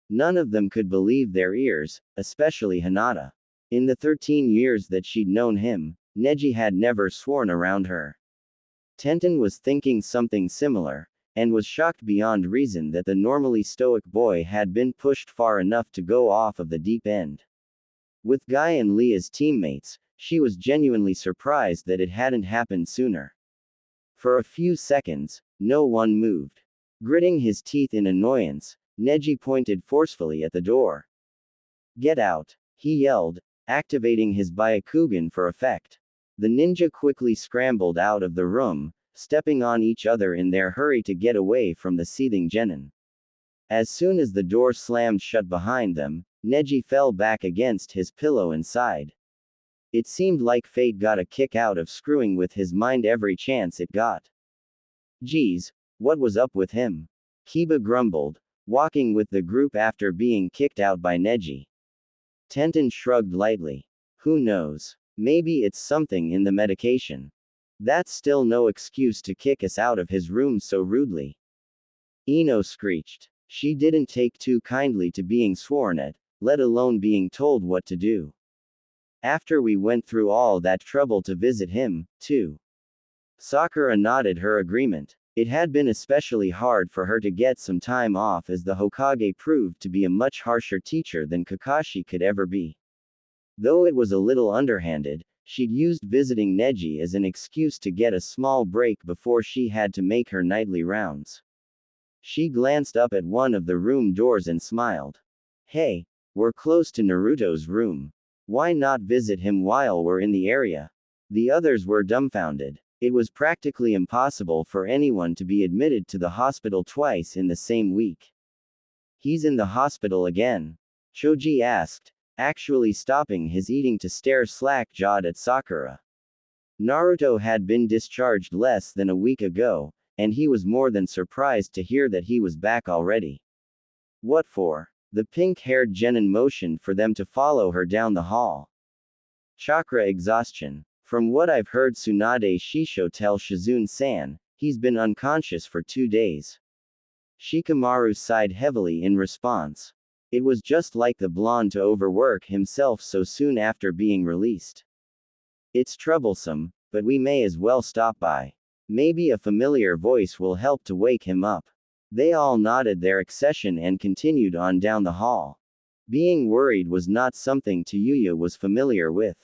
[SPEAKER 1] None of them could believe their ears, especially Hinata. In the 13 years that she'd known him, Neji had never sworn around her. Tenten was thinking something similar, and was shocked beyond reason that the normally stoic boy had been pushed far enough to go off of the deep end. With Guy and Lee as teammates, she was genuinely surprised that it hadn't happened sooner. For a few seconds, no one moved. Gritting his teeth in annoyance, Neji pointed forcefully at the door. Get out, he yelled, activating his Byakugan for effect. The ninja quickly scrambled out of the room, stepping on each other in their hurry to get away from the seething genin. As soon as the door slammed shut behind them, Neji fell back against his pillow and sighed. It seemed like fate got a kick out of screwing with his mind every chance it got. Geez, what was up with him? Kiba grumbled, walking with the group after being kicked out by Neji. Tenten shrugged lightly. Who knows? Maybe it's something in the medication. That's still no excuse to kick us out of his room so rudely. Ino screeched. She didn't take too kindly to being sworn at, let alone being told what to do. After we went through all that trouble to visit him, too. Sakura nodded her agreement. It had been especially hard for her to get some time off as the Hokage proved to be a much harsher teacher than Kakashi could ever be. Though it was a little underhanded, she'd used visiting Neji as an excuse to get a small break before she had to make her nightly rounds. She glanced up at one of the room doors and smiled. Hey, we're close to Naruto's room. Why not visit him while we're in the area? The others were dumbfounded. It was practically impossible for anyone to be admitted to the hospital twice in the same week. He's in the hospital again? Choji asked, actually stopping his eating to stare slack-jawed at Sakura. Naruto had been discharged less than a week ago, and he was more than surprised to hear that he was back already. What for? The pink-haired genin motioned for them to follow her down the hall. Chakra exhaustion. From what I've heard Tsunade Shisho tell Shizune-san, he's been unconscious for 2 days. Shikamaru sighed heavily in response. It was just like the blonde to overwork himself so soon after being released. It's troublesome, but we may as well stop by. Maybe a familiar voice will help to wake him up. They all nodded their accession and continued on down the hall. Being worried was not something Tayuya was familiar with.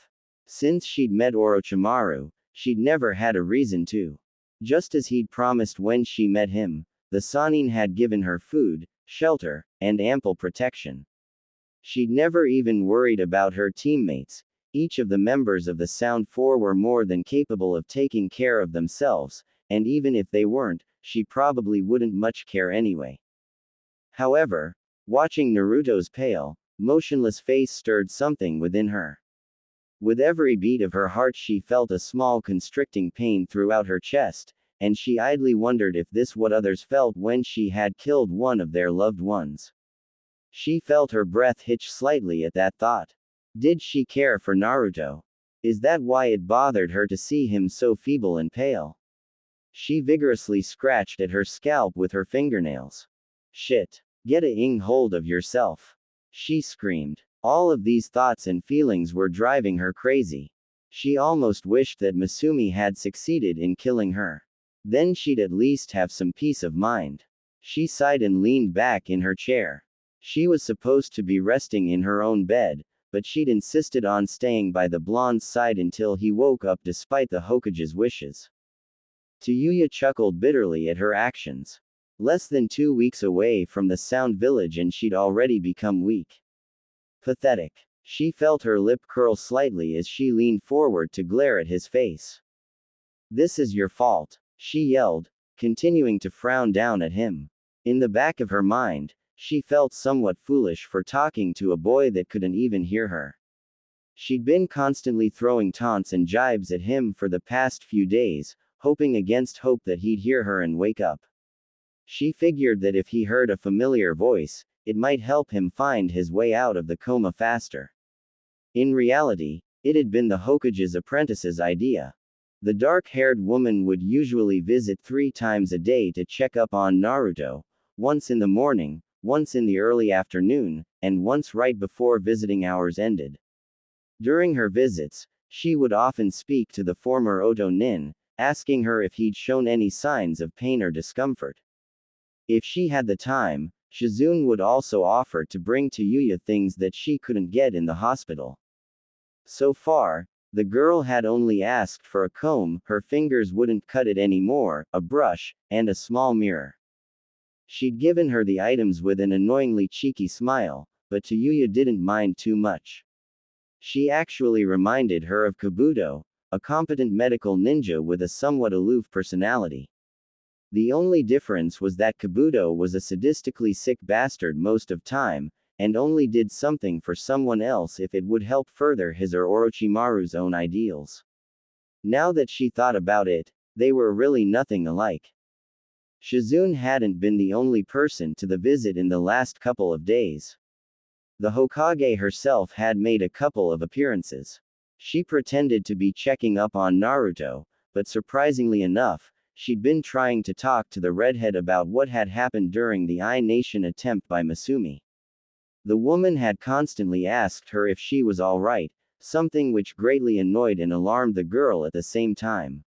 [SPEAKER 1] Since she'd met Orochimaru, she'd never had a reason to. Just as he'd promised when she met him, the Sannin had given her food, shelter, and ample protection. She'd never even worried about her teammates. Each of the members of the Sound Four were more than capable of taking care of themselves, and even if they weren't, she probably wouldn't much care anyway. However, watching Naruto's pale, motionless face stirred something within her. With every beat of her heart she felt a small constricting pain throughout her chest, and she idly wondered if this what others felt when she had killed one of their loved ones. She felt her breath hitch slightly at that thought. Did she care for Naruto? Is that why it bothered her to see him so feeble and pale? She vigorously scratched at her scalp with her fingernails. Shit. Get a hold of yourself. She screamed. All of these thoughts and feelings were driving her crazy. She almost wished that Masumi had succeeded in killing her. Then she'd at least have some peace of mind. She sighed and leaned back in her chair. She was supposed to be resting in her own bed, but she'd insisted on staying by the blonde's side until he woke up despite the Hokage's wishes. Tayuya chuckled bitterly at her actions. Less than 2 weeks away from the Sound Village and she'd already become weak. Pathetic. She felt her lip curl slightly as she leaned forward to glare at his face. This is your fault, she yelled, continuing to frown down at him. In the back of her mind, she felt somewhat foolish for talking to a boy that couldn't even hear her. She'd been constantly throwing taunts and jibes at him for the past few days, hoping against hope that he'd hear her and wake up. She figured that if he heard a familiar voice, it might help him find his way out of the coma faster. In reality, it had been the Hokage's apprentice's idea. The dark-haired woman would usually visit 3 times a day to check up on Naruto, once in the morning, once in the early afternoon, and once right before visiting hours ended. During her visits, she would often speak to the former Oto Nin, asking her if he'd shown any signs of pain or discomfort. If she had the time, Shizune would also offer to bring Tayuya things that she couldn't get in the hospital. So far, the girl had only asked for a comb, her fingers wouldn't cut it anymore, a brush, and a small mirror. She'd given her the items with an annoyingly cheeky smile, but Tayuya didn't mind too much. She actually reminded her of Kabuto, a competent medical ninja with a somewhat aloof personality. The only difference was that Kabuto was a sadistically sick bastard most of time, and only did something for someone else if it would help further his or Orochimaru's own ideals. Now that she thought about it, they were really nothing alike. Shizune hadn't been the only person to the visit in the last couple of days. The Hokage herself had made a couple of appearances. She pretended to be checking up on Naruto, but surprisingly enough, she'd been trying to talk to the redhead about what had happened during the I Nation attempt by Masumi. The woman had constantly asked her if she was alright, something which greatly annoyed and alarmed the girl at the same time.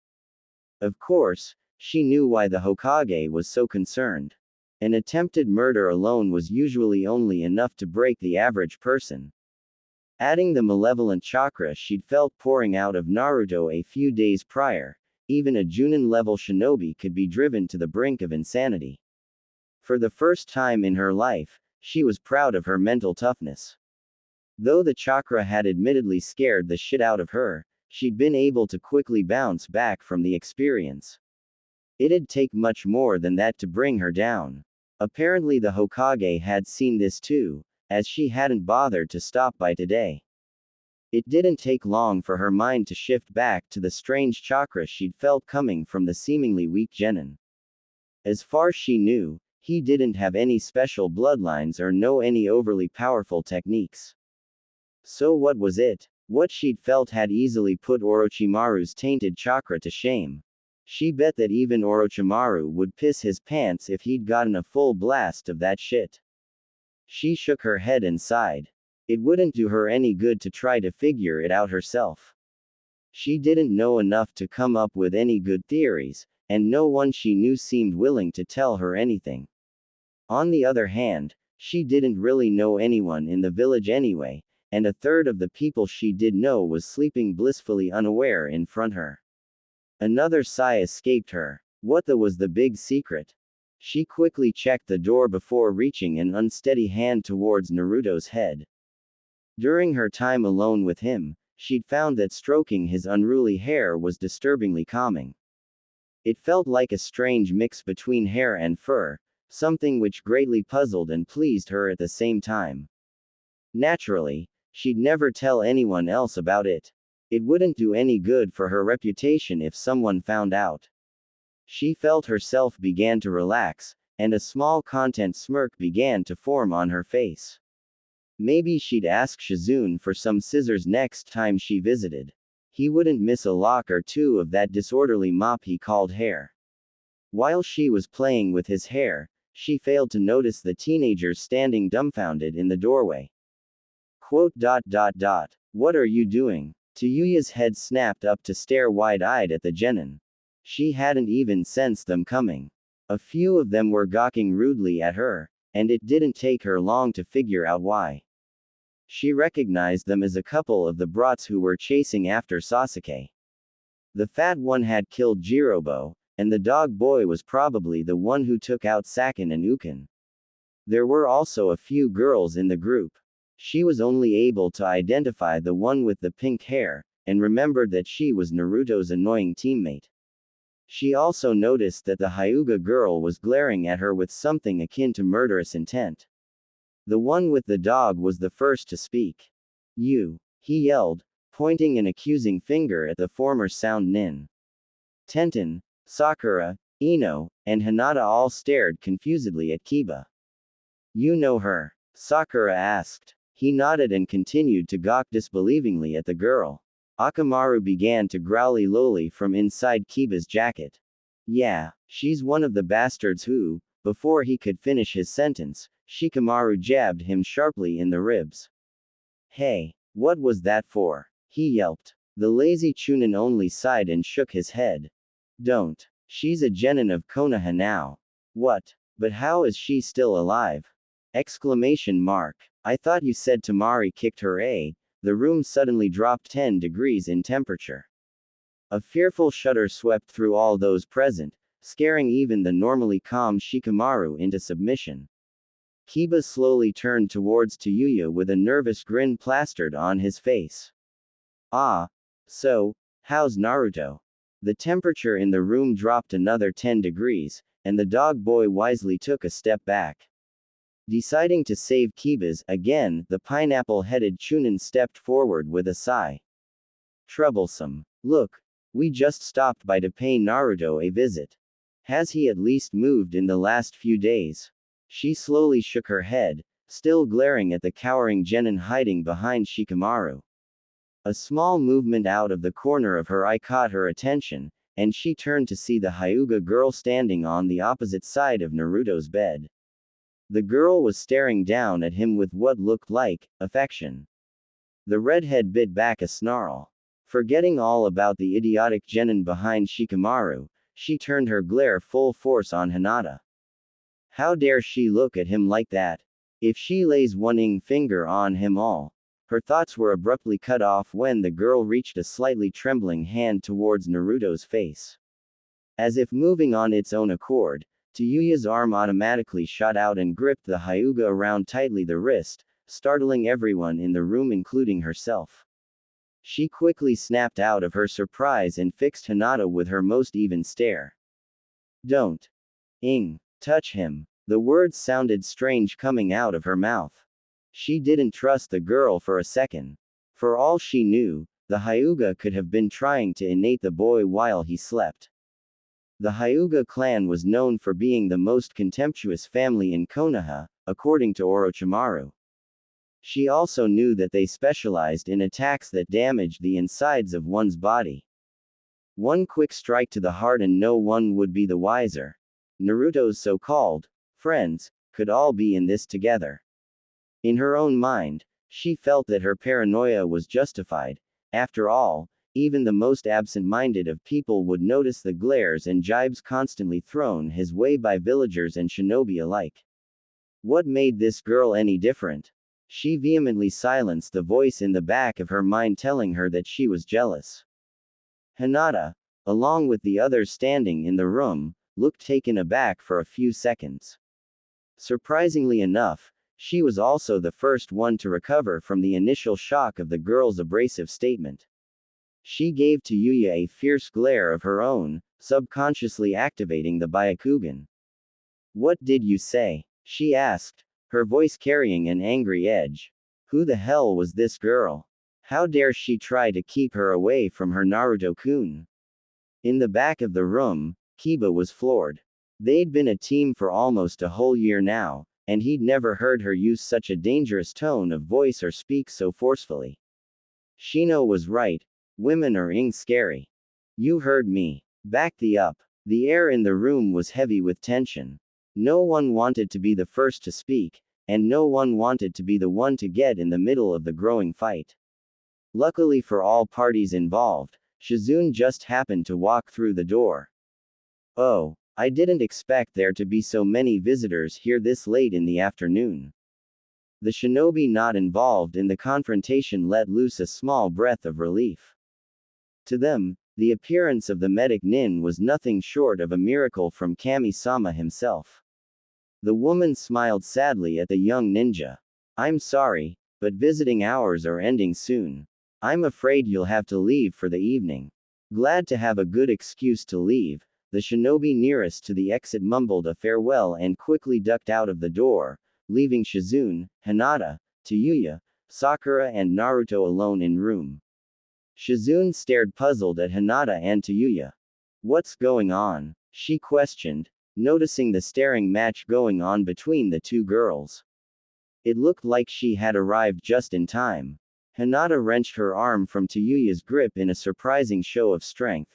[SPEAKER 1] Of course, she knew why the Hokage was so concerned. An attempted murder alone was usually only enough to break the average person. Adding the malevolent chakra she'd felt pouring out of Naruto a few days prior, even a Junin-level shinobi could be driven to the brink of insanity. For the first time in her life, she was proud of her mental toughness. Though the chakra had admittedly scared the shit out of her, she'd been able to quickly bounce back from the experience. It'd take much more than that to bring her down. Apparently the Hokage had seen this too, as she hadn't bothered to stop by today. It didn't take long for her mind to shift back to the strange chakra she'd felt coming from the seemingly weak genin. As far as she knew, he didn't have any special bloodlines or know any overly powerful techniques. So what was it? What she'd felt had easily put Orochimaru's tainted chakra to shame. She bet that even Orochimaru would piss his pants if he'd gotten a full blast of that shit. She shook her head and sighed. It wouldn't do her any good to try to figure it out herself. She didn't know enough to come up with any good theories, and no one she knew seemed willing to tell her anything. On the other hand, she didn't really know anyone in the village anyway, and a third of the people she did know was sleeping blissfully unaware in front of her. Another sigh escaped her. What was the big secret? She quickly checked the door before reaching an unsteady hand towards Naruto's head. During her time alone with him, she'd found that stroking his unruly hair was disturbingly calming. It felt like a strange mix between hair and fur, something which greatly puzzled and pleased her at the same time. Naturally, she'd never tell anyone else about it. It wouldn't do any good for her reputation if someone found out. She felt herself began to relax, and a small content smirk began to form on her face. Maybe she'd ask Shizune for some scissors next time she visited. He wouldn't miss a lock or two of that disorderly mop he called hair. While she was playing with his hair, she failed to notice the teenagers standing dumbfounded in the doorway. What are you doing? Tayuya's head snapped up to stare wide-eyed at the genin. She hadn't even sensed them coming. A few of them were gawking rudely at her, and it didn't take her long to figure out why. She recognized them as a couple of the brats who were chasing after Sasuke. The fat one had killed Jirobo, and the dog boy was probably the one who took out Sakin and Ukin. There were also a few girls in the group. She was only able to identify the one with the pink hair, and remembered that she was Naruto's annoying teammate. She also noticed that the Hyuga girl was glaring at her with something akin to murderous intent. The one with the dog was the first to speak. "You," he yelled, pointing an accusing finger at the former sound nin. Tenten, Sakura, Ino, and Hinata all stared confusedly at Kiba. "You know her?" Sakura asked. He nodded and continued to gawk disbelievingly at the girl. Akamaru began to growly lowly from inside Kiba's jacket. "Yeah, she's one of the bastards who," before he could finish his sentence, Shikamaru jabbed him sharply in the ribs. "Hey, what was that for?" he yelped. The lazy Chunin only sighed and shook his head. "Don't. She's a genin of Konoha now." "What? But how is she still alive?" Exclamation mark. "I thought you said Tamari kicked her, eh?" The room suddenly dropped 10 degrees in temperature. A fearful shudder swept through all those present, scaring even the normally calm Shikamaru into submission. Kiba slowly turned towards Tayuya with a nervous grin plastered on his face. "Ah. So, how's Naruto?" The temperature in the room dropped another 10 degrees, and the dog boy wisely took a step back. Deciding to save Kiba's, again, the pineapple-headed Chunin stepped forward with a sigh. "Troublesome. Look, we just stopped by to pay Naruto a visit. Has he at least moved in the last few days?" She slowly shook her head, still glaring at the cowering genin hiding behind Shikamaru. A small movement out of the corner of her eye caught her attention, and she turned to see the Hyuga girl standing on the opposite side of Naruto's bed. The girl was staring down at him with what looked like affection. The redhead bit back a snarl. Forgetting all about the idiotic genin behind Shikamaru, she turned her glare full force on Hinata. How dare she look at him like that? If she lays one finger on him all. Her thoughts were abruptly cut off when the girl reached a slightly trembling hand towards Naruto's face. As if moving on its own accord, Tayuya's arm automatically shot out and gripped the Hyuga around tightly the wrist, startling everyone in the room including herself. She quickly snapped out of her surprise and fixed Hinata with her most even stare. "Don't touch him." The words sounded strange coming out of her mouth. She didn't trust the girl for a second. For all she knew, the Hyuga could have been trying to innate the boy while he slept. The Hyuga clan was known for being the most contemptuous family in Konoha, according to Orochimaru. She also knew that they specialized in attacks that damaged the insides of one's body. One quick strike to the heart and no one would be the wiser. Naruto's so-called friends could all be in this together. In her own mind, she felt that her paranoia was justified. After all, even the most absent-minded of people would notice the glares and jibes constantly thrown his way by villagers and shinobi alike. What made this girl any different? She vehemently silenced the voice in the back of her mind telling her that she was jealous. Hinata, along with the others standing in the room, looked taken aback for a few seconds. Surprisingly enough, she was also the first one to recover from the initial shock of the girl's abrasive statement. She gave Tayuya a fierce glare of her own, subconsciously activating the Byakugan. "What did you say?" she asked, her voice carrying an angry edge. Who the hell was this girl? How dare she try to keep her away from her Naruto-kun? In the back of the room, Kiba was floored. They'd been a team for almost a whole year now, and he'd never heard her use such a dangerous tone of voice or speak so forcefully. Shino was right. Women are scary. You heard me. Back thee up. The air in the room was heavy with tension. No one wanted to be the first to speak, and no one wanted to be the one to get in the middle of the growing fight. Luckily for all parties involved, Shizune just happened to walk through the door. "Oh, I didn't expect there to be so many visitors here this late in the afternoon. The shinobi not involved in the confrontation let loose a small breath of relief. To them, the appearance of the medic nin was nothing short of a miracle from Kami-sama himself. The woman smiled sadly at the young ninja. I'm sorry, but visiting hours are ending soon. I'm afraid you'll have to leave for the evening. Glad to have a good excuse to leave, the shinobi nearest to the exit mumbled a farewell and quickly ducked out of the door, leaving Shizune, Hinata, Tayuya, Sakura and Naruto alone in room. Shizune stared puzzled at Hinata and Tayuya. What's going on? She questioned, noticing the staring match going on between the two girls. It looked like she had arrived just in time. Hinata wrenched her arm from Tayuya's grip in a surprising show of strength.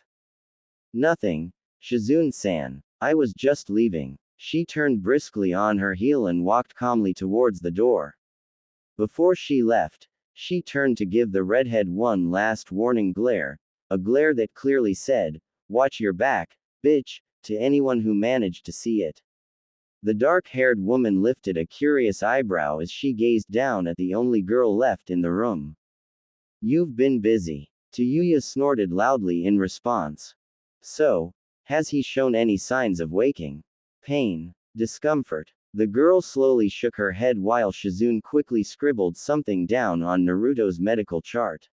[SPEAKER 1] Nothing, Shizune-san. I was just leaving. She turned briskly on her heel and walked calmly towards the door. Before she left, she turned to give the redhead one last warning glare, a glare that clearly said, "Watch your back, bitch," to anyone who managed to see it. The dark-haired woman lifted a curious eyebrow as she gazed down at the only girl left in the room. You've been busy. Tayuya snorted loudly in response. So, has he shown any signs of waking pain, discomfort? The girl slowly shook her head while Shizune quickly scribbled something down on Naruto's medical chart.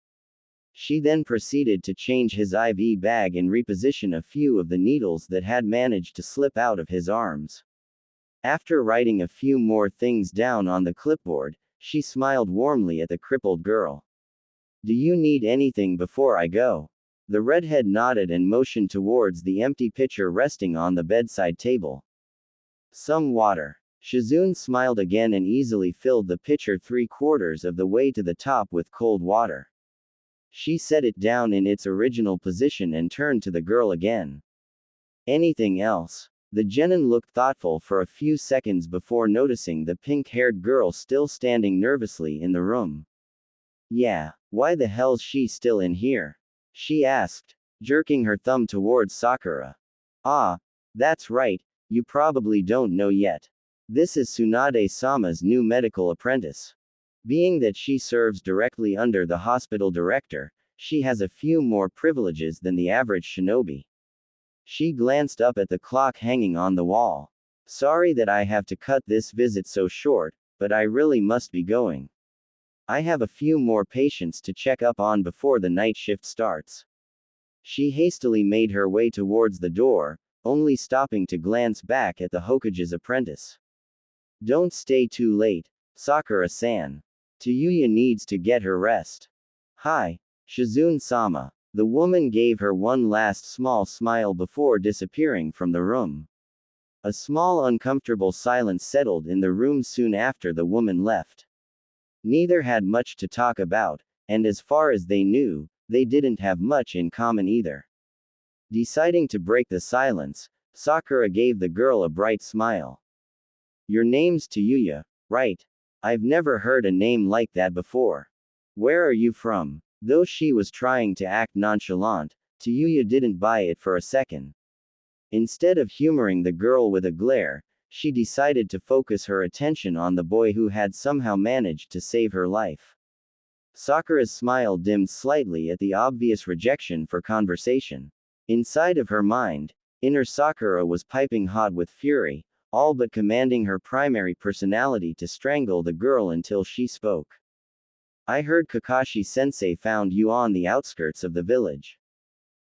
[SPEAKER 1] She then proceeded to change his IV bag and reposition a few of the needles that had managed to slip out of his arms. After writing a few more things down on the clipboard, she smiled warmly at the crippled girl. Do you need anything before I go? The redhead nodded and motioned towards the empty pitcher resting on the bedside table. Some water. Shizune smiled again and easily filled the pitcher 3/4 of the way to the top with cold water. She set it down in its original position and turned to the girl again. Anything else? The genin looked thoughtful for a few seconds before noticing the pink-haired girl still standing nervously in the room. Yeah, why the hell's she still in here? She asked, jerking her thumb towards Sakura. Ah, that's right, you probably don't know yet. This is Tsunade-sama's new medical apprentice. Being that she serves directly under the hospital director, she has a few more privileges than the average shinobi. She glanced up at the clock hanging on the wall. Sorry that I have to cut this visit so short, but I really must be going. I have a few more patients to check up on before the night shift starts. She hastily made her way towards the door, only stopping to glance back at the Hokage's apprentice. Don't stay too late, Sakura-san. Tayuya needs to get her rest. Hi, Shizune-sama. The woman gave her one last small smile before disappearing from the room. A small uncomfortable silence settled in the room soon after the woman left. Neither had much to talk about, and as far as they knew, they didn't have much in common either. Deciding to break the silence, Sakura gave the girl a bright smile. Your name's Tayuya, right? I've never heard a name like that before. Where are you from? Though she was trying to act nonchalant, Tayuya didn't buy it for a second. Instead of humoring the girl with a glare, she decided to focus her attention on the boy who had somehow managed to save her life. Sakura's smile dimmed slightly at the obvious rejection for conversation. Inside of her mind, inner Sakura was piping hot with fury, all but commanding her primary personality to strangle the girl until she spoke. I heard Kakashi-sensei found you on the outskirts of the village.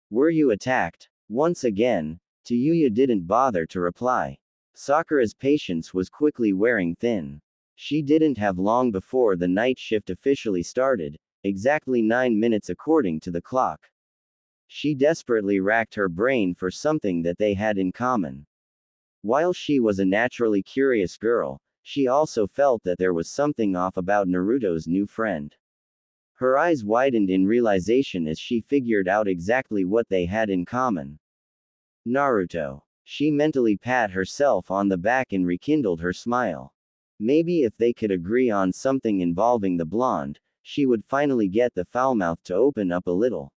[SPEAKER 1] Were you attacked? Once again, Tayuya didn't bother to reply. Sakura's patience was quickly wearing thin. She didn't have long before the night shift officially started, exactly 9 minutes according to the clock. She desperately racked her brain for something that they had in common. While she was a naturally curious girl, she also felt that there was something off about Naruto's new friend. Her eyes widened in realization as she figured out exactly what they had in common. Naruto. She mentally pat herself on the back and rekindled her smile. Maybe if they could agree on something involving the blonde, she would finally get the foul mouth to open up a little.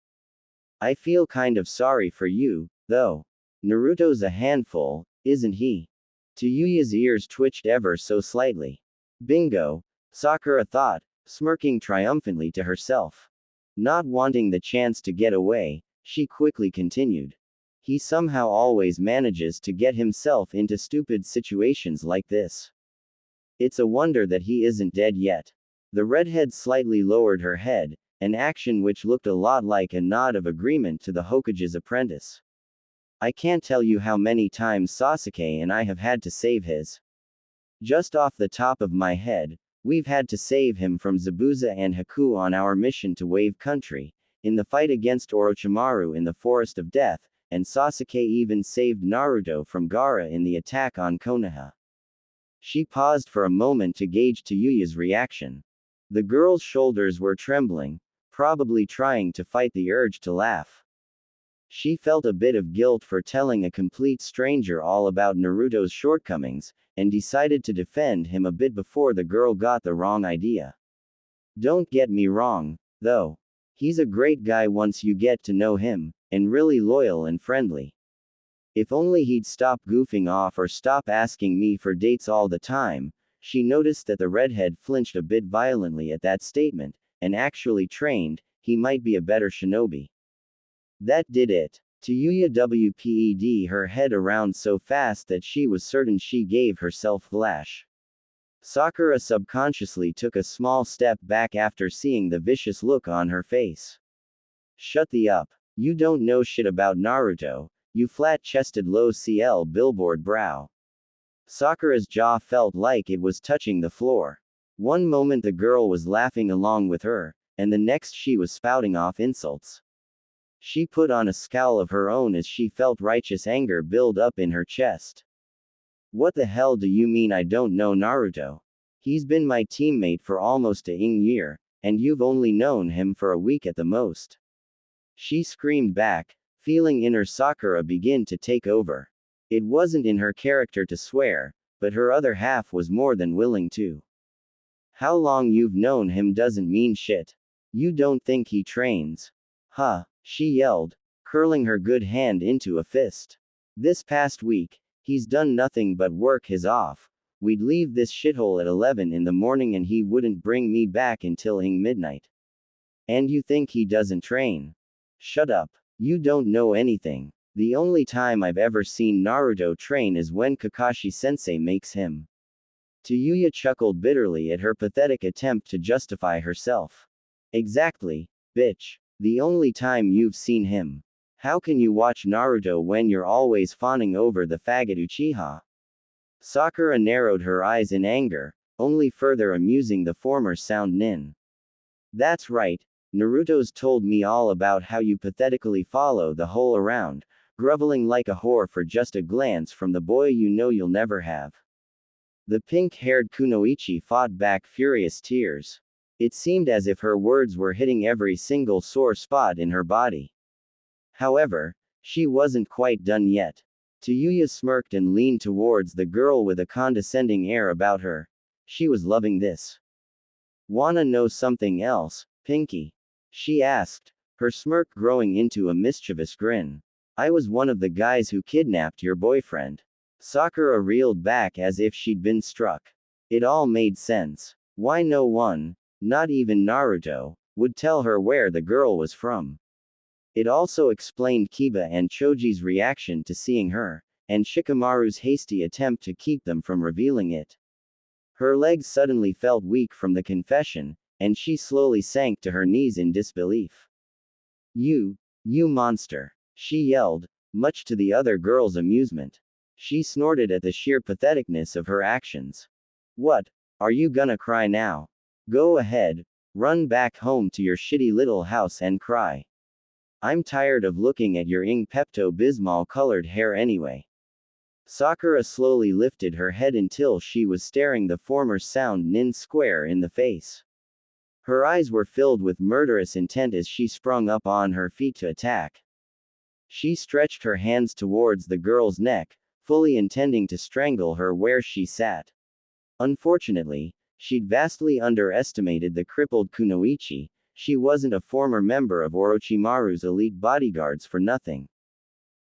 [SPEAKER 1] I feel kind of sorry for you, though. Naruto's a handful, isn't he? Tayuya's ears twitched ever so slightly. Bingo, Sakura thought, smirking triumphantly to herself. Not wanting the chance to get away, she quickly continued. He somehow always manages to get himself into stupid situations like this. It's a wonder that he isn't dead yet. The redhead slightly lowered her head, an action which looked a lot like a nod of agreement to the Hokage's apprentice. I can't tell you how many times Sasuke and I have had to save his. Just off the top of my head, we've had to save him from Zabuza and Haku on our mission to Wave Country, in the fight against Orochimaru in the Forest of Death, and Sasuke even saved Naruto from Gaara in the attack on Konoha. She paused for a moment to gauge Tayuya's reaction. The girl's shoulders were trembling, probably trying to fight the urge to laugh. She felt a bit of guilt for telling a complete stranger all about Naruto's shortcomings, and decided to defend him a bit before the girl got the wrong idea. Don't get me wrong, though. He's a great guy once you get to know him, and really loyal and friendly. If only he'd stop goofing off or stop asking me for dates all the time. She noticed that the redhead flinched a bit violently at that statement, and actually trained, he might be a better shinobi. That did it. Tayuya WPED her head around so fast that she was certain she gave herself flash. Sakura subconsciously took a small step back after seeing the vicious look on her face. Shut the up. You don't know shit about Naruto, you flat-chested low-CL billboard brow. Sakura's jaw felt like it was touching the floor. One moment the girl was laughing along with her, and the next she was spouting off insults. She put on a scowl of her own as she felt righteous anger build up in her chest. What the hell do you mean I don't know Naruto? He's been my teammate for almost a year, and you've only known him for a week at the most. She screamed back, feeling inner Sakura begin to take over. It wasn't in her character to swear, but her other half was more than willing to. How long you've known him doesn't mean shit. You don't think he trains? Huh, she yelled, curling her good hand into a fist. This past week, he's done nothing but work his off. We'd leave this shithole at 11 in the morning and he wouldn't bring me back until midnight. And you think he doesn't train? Shut up. You don't know anything. The only time I've ever seen Naruto train is when Kakashi-sensei makes him. Tayuya chuckled bitterly at her pathetic attempt to justify herself. Exactly, bitch. The only time you've seen him. How can you watch Naruto when you're always fawning over the faggot Uchiha? Sakura narrowed her eyes in anger, only further amusing the former sound nin. That's right, Naruto's told me all about how you pathetically follow the whole around, groveling like a whore for just a glance from the boy you know you'll never have. The pink-haired Kunoichi fought back furious tears. It seemed as if her words were hitting every single sore spot in her body. However, she wasn't quite done yet. Tayuya smirked and leaned towards the girl with a condescending air about her. She was loving this. Wanna know something else, Pinky? She asked, her smirk growing into a mischievous grin. I was one of the guys who kidnapped your boyfriend. Sakura reeled back as if she'd been struck. It all made sense. Why no one, not even Naruto, would tell her where the girl was from. It also explained Kiba and Choji's reaction to seeing her, and Shikamaru's hasty attempt to keep them from revealing it. Her legs suddenly felt weak from the confession, and she slowly sank to her knees in disbelief. You monster! She yelled, much to the other girl's amusement. She snorted at the sheer patheticness of her actions. What? Are you gonna cry now? Go ahead, run back home to your shitty little house and cry. I'm tired of looking at your Pepto-Bismol colored hair anyway. Sakura slowly lifted her head until she was staring the former sound nin square in the face. Her eyes were filled with murderous intent as she sprung up on her feet to attack. She stretched her hands towards the girl's neck, fully intending to strangle her where she sat. Unfortunately, she'd vastly underestimated the crippled Kunoichi. She wasn't a former member of Orochimaru's elite bodyguards for nothing.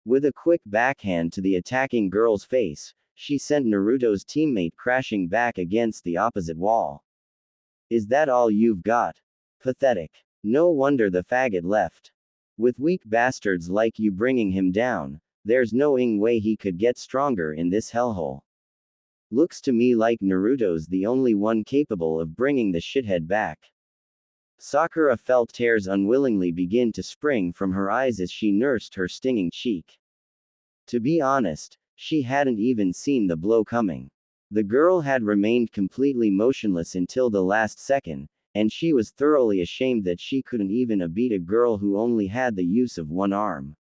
[SPEAKER 1] With a quick backhand to the attacking girl's face, she sent Naruto's teammate crashing back against the opposite wall. Is that all you've got? Pathetic. No wonder the faggot left. With weak bastards like you bringing him down, there's no way he could get stronger in this hellhole. Looks to me like Naruto's the only one capable of bringing the shithead back. Sakura felt tears unwillingly begin to spring from her eyes as she nursed her stinging cheek. To be honest, she hadn't even seen the blow coming. The girl had remained completely motionless until the last second, and she was thoroughly ashamed that she couldn't even beat a girl who only had the use of one arm.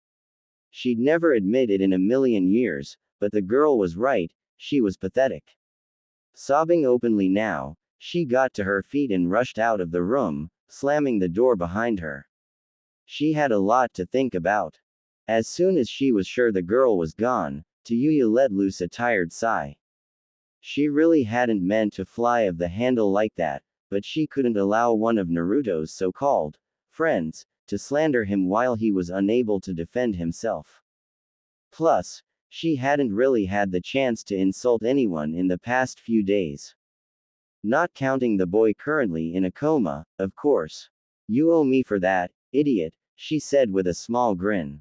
[SPEAKER 1] She'd never admit it in a million years, but the girl was right, she was pathetic. Sobbing openly now, she got to her feet and rushed out of the room, slamming the door behind her. She had a lot to think about. As soon as she was sure the girl was gone, Tayuya let loose a tired sigh. She really hadn't meant to fly off the handle like that, but she couldn't allow one of Naruto's so-called friends to slander him while he was unable to defend himself. Plus, she hadn't really had the chance to insult anyone in the past few days. Not counting the boy currently in a coma, of course. You owe me for that, idiot, she said with a small grin.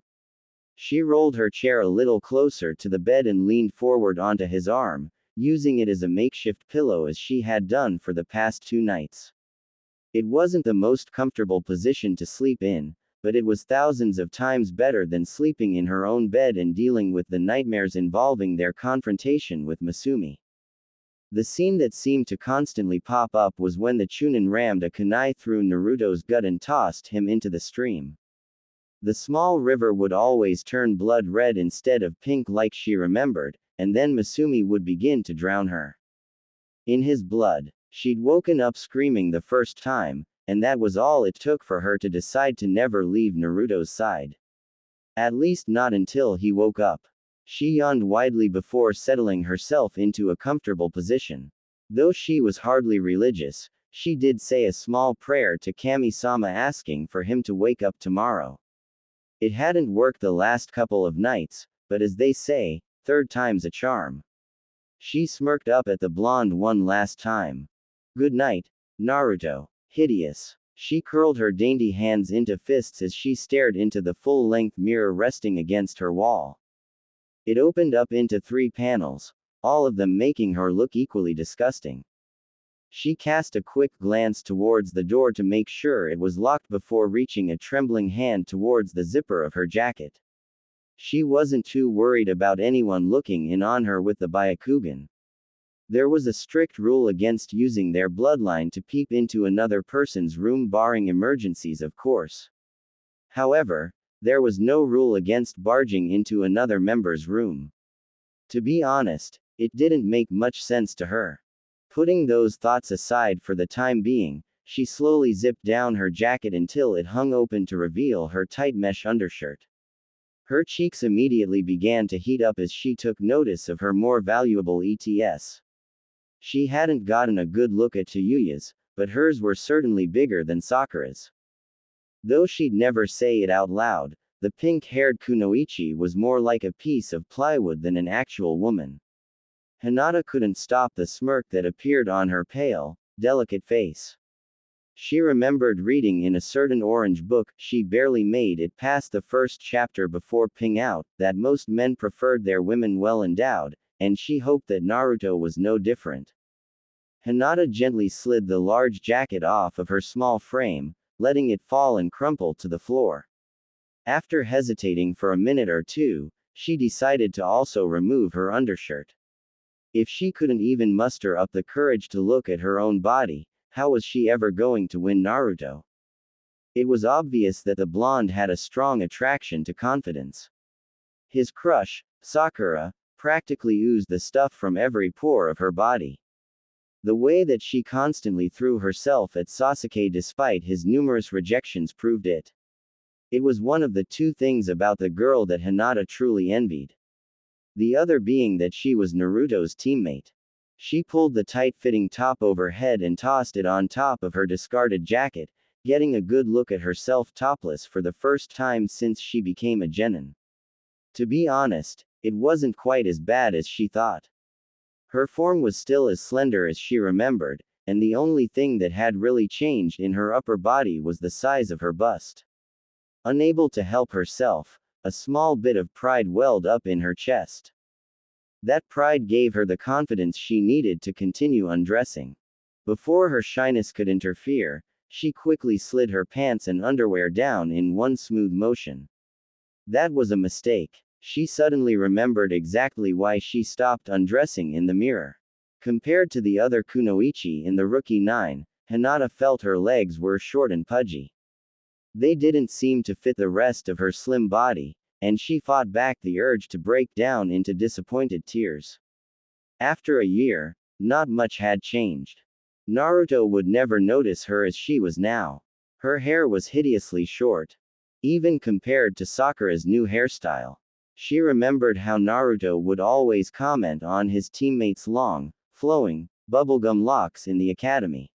[SPEAKER 1] She rolled her chair a little closer to the bed and leaned forward onto his arm, using it as a makeshift pillow as she had done for the past 2 nights. It wasn't the most comfortable position to sleep in, but it was thousands of times better than sleeping in her own bed and dealing with the nightmares involving their confrontation with Masumi. The scene that seemed to constantly pop up was when the Chunin rammed a kunai through Naruto's gut and tossed him into the stream. The small river would always turn blood red instead of pink like she remembered, and then Masumi would begin to drown her. In his blood. She'd woken up screaming the first time, and that was all it took for her to decide to never leave Naruto's side. At least not until he woke up. She yawned widely before settling herself into a comfortable position. Though she was hardly religious, she did say a small prayer to Kami-sama asking for him to wake up tomorrow. It hadn't worked the last couple of nights, but as they say, third time's a charm. She smirked up at the blonde one last time. Good night, Naruto. Hideous. She curled her dainty hands into fists as she stared into the full-length mirror resting against her wall. It opened up into 3 panels, all of them making her look equally disgusting. She cast a quick glance towards the door to make sure it was locked before reaching a trembling hand towards the zipper of her jacket. She wasn't too worried about anyone looking in on her with the Byakugan. There was a strict rule against using their bloodline to peep into another person's room barring emergencies, of course. However, there was no rule against barging into another member's room. To be honest, it didn't make much sense to her. Putting those thoughts aside for the time being, she slowly zipped down her jacket until it hung open to reveal her tight mesh undershirt. Her cheeks immediately began to heat up as she took notice of her more valuable ETS. She hadn't gotten a good look at Tayuya's, but hers were certainly bigger than Sakura's. Though she'd never say it out loud, the pink-haired kunoichi was more like a piece of plywood than an actual woman. Hinata couldn't stop the smirk that appeared on her pale, delicate face. She remembered reading in a certain orange book, she barely made it past the first chapter before ping out, that most men preferred their women well endowed, and she hoped that Naruto was no different. Hinata gently slid the large jacket off of her small frame, letting it fall and crumple to the floor. After hesitating for a minute or two, she decided to also remove her undershirt. If she couldn't even muster up the courage to look at her own body, how was she ever going to win Naruto? It was obvious that the blonde had a strong attraction to confidence. His crush, Sakura, practically oozed the stuff from every pore of her body. The way that she constantly threw herself at Sasuke despite his numerous rejections proved it. It was one of the 2 things about the girl that Hinata truly envied. The other being that she was Naruto's teammate. She pulled the tight-fitting top overhead and tossed it on top of her discarded jacket, getting a good look at herself topless for the first time since she became a genin. To be honest, it wasn't quite as bad as she thought. Her form was still as slender as she remembered, and the only thing that had really changed in her upper body was the size of her bust. Unable to help herself, a small bit of pride welled up in her chest. That pride gave her the confidence she needed to continue undressing. Before her shyness could interfere, she quickly slid her pants and underwear down in one smooth motion. That was a mistake. She suddenly remembered exactly why she stopped undressing in the mirror. Compared to the other kunoichi in the Rookie 9, Hinata felt her legs were short and pudgy. They didn't seem to fit the rest of her slim body, and she fought back the urge to break down into disappointed tears. After a year, not much had changed. Naruto would never notice her as she was now. Her hair was hideously short, even compared to Sakura's new hairstyle. She remembered how Naruto would always comment on his teammates' long, flowing, bubblegum locks in the academy.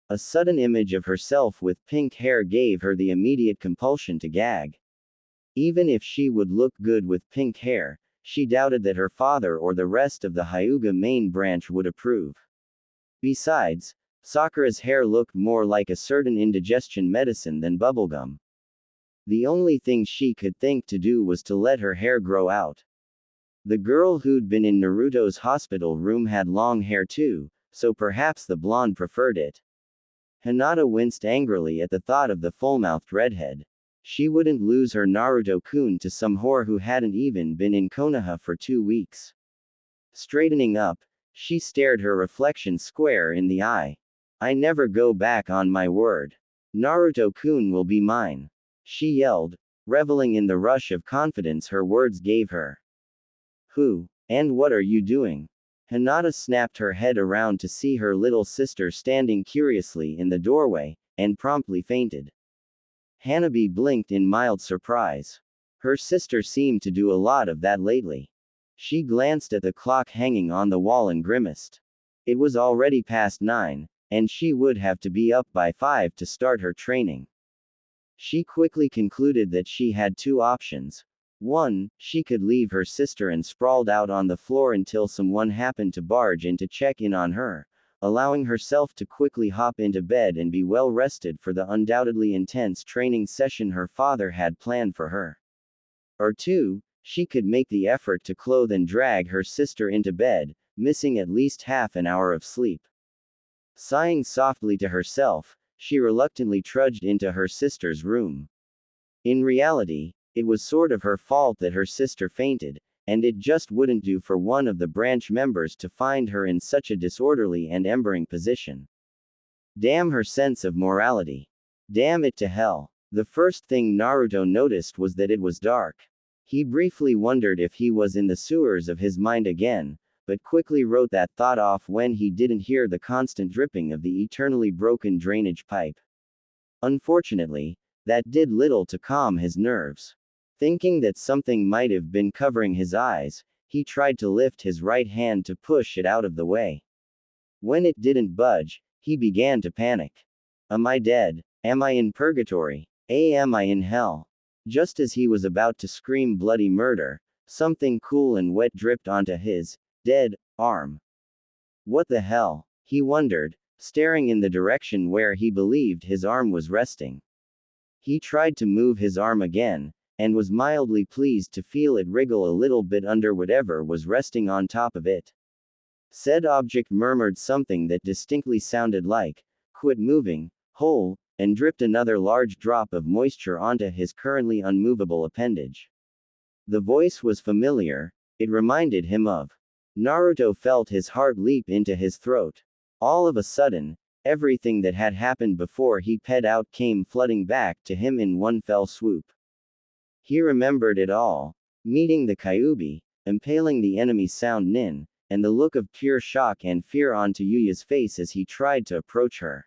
[SPEAKER 1] A sudden image of herself with pink hair gave her the immediate compulsion to gag. Even if she would look good with pink hair, she doubted that her father or the rest of the Hyuga main branch would approve. Besides, Sakura's hair looked more like a certain indigestion medicine than bubblegum. The only thing she could think to do was to let her hair grow out. The girl who'd been in Naruto's hospital room had long hair too, so perhaps the blonde preferred it. Hinata winced angrily at the thought of the full-mouthed redhead. She wouldn't lose her Naruto-kun to some whore who hadn't even been in Konoha for 2 weeks. Straightening up, she stared her reflection square in the eye. I never go back on my word. Naruto-kun will be mine. She yelled, reveling in the rush of confidence her words gave her. Who, and what are you doing? Hinata snapped her head around to see her little sister standing curiously in the doorway, and promptly fainted. Hanabi blinked in mild surprise. Her sister seemed to do a lot of that lately. She glanced at the clock hanging on the wall and grimaced. It was already past 9, and she would have to be up by 5 to start her training. She quickly concluded that she had 2 options. 1, she could leave her sister and sprawled out on the floor until someone happened to barge in to check in on her, allowing herself to quickly hop into bed and be well rested for the undoubtedly intense training session her father had planned for her. Or 2, she could make the effort to clothe and drag her sister into bed, missing at least half an hour of sleep. Sighing softly to herself, she reluctantly trudged into her sister's room. In reality, it was sort of her fault that her sister fainted, and it just wouldn't do for one of the branch members to find her in such a disorderly and embering position. Damn her sense of morality. Damn it to hell. The first thing Naruto noticed was that it was dark. He briefly wondered if he was in the sewers of his mind again, but quickly wrote that thought off when he didn't hear the constant dripping of the eternally broken drainage pipe. Unfortunately, that did little to calm his nerves. Thinking that something might have been covering his eyes, he tried to lift his right hand to push it out of the way. When it didn't budge, he began to panic. Am I dead? Am I in purgatory? Am I in hell? Just as he was about to scream bloody murder, something cool and wet dripped onto his dead arm. What the hell? He wondered, staring in the direction where he believed his arm was resting. He tried to move his arm again, and was mildly pleased to feel it wriggle a little bit under whatever was resting on top of it. Said object murmured something that distinctly sounded like, "Quit moving, hole," and dripped another large drop of moisture onto his currently unmovable appendage. The voice was familiar, it reminded him of. Naruto felt his heart leap into his throat. All of a sudden, everything that had happened before he ped out came flooding back to him in one fell swoop. He remembered it all. Meeting the Kyuubi, impaling the enemy's sound nin, and the look of pure shock and fear on Tayuya's face as he tried to approach her.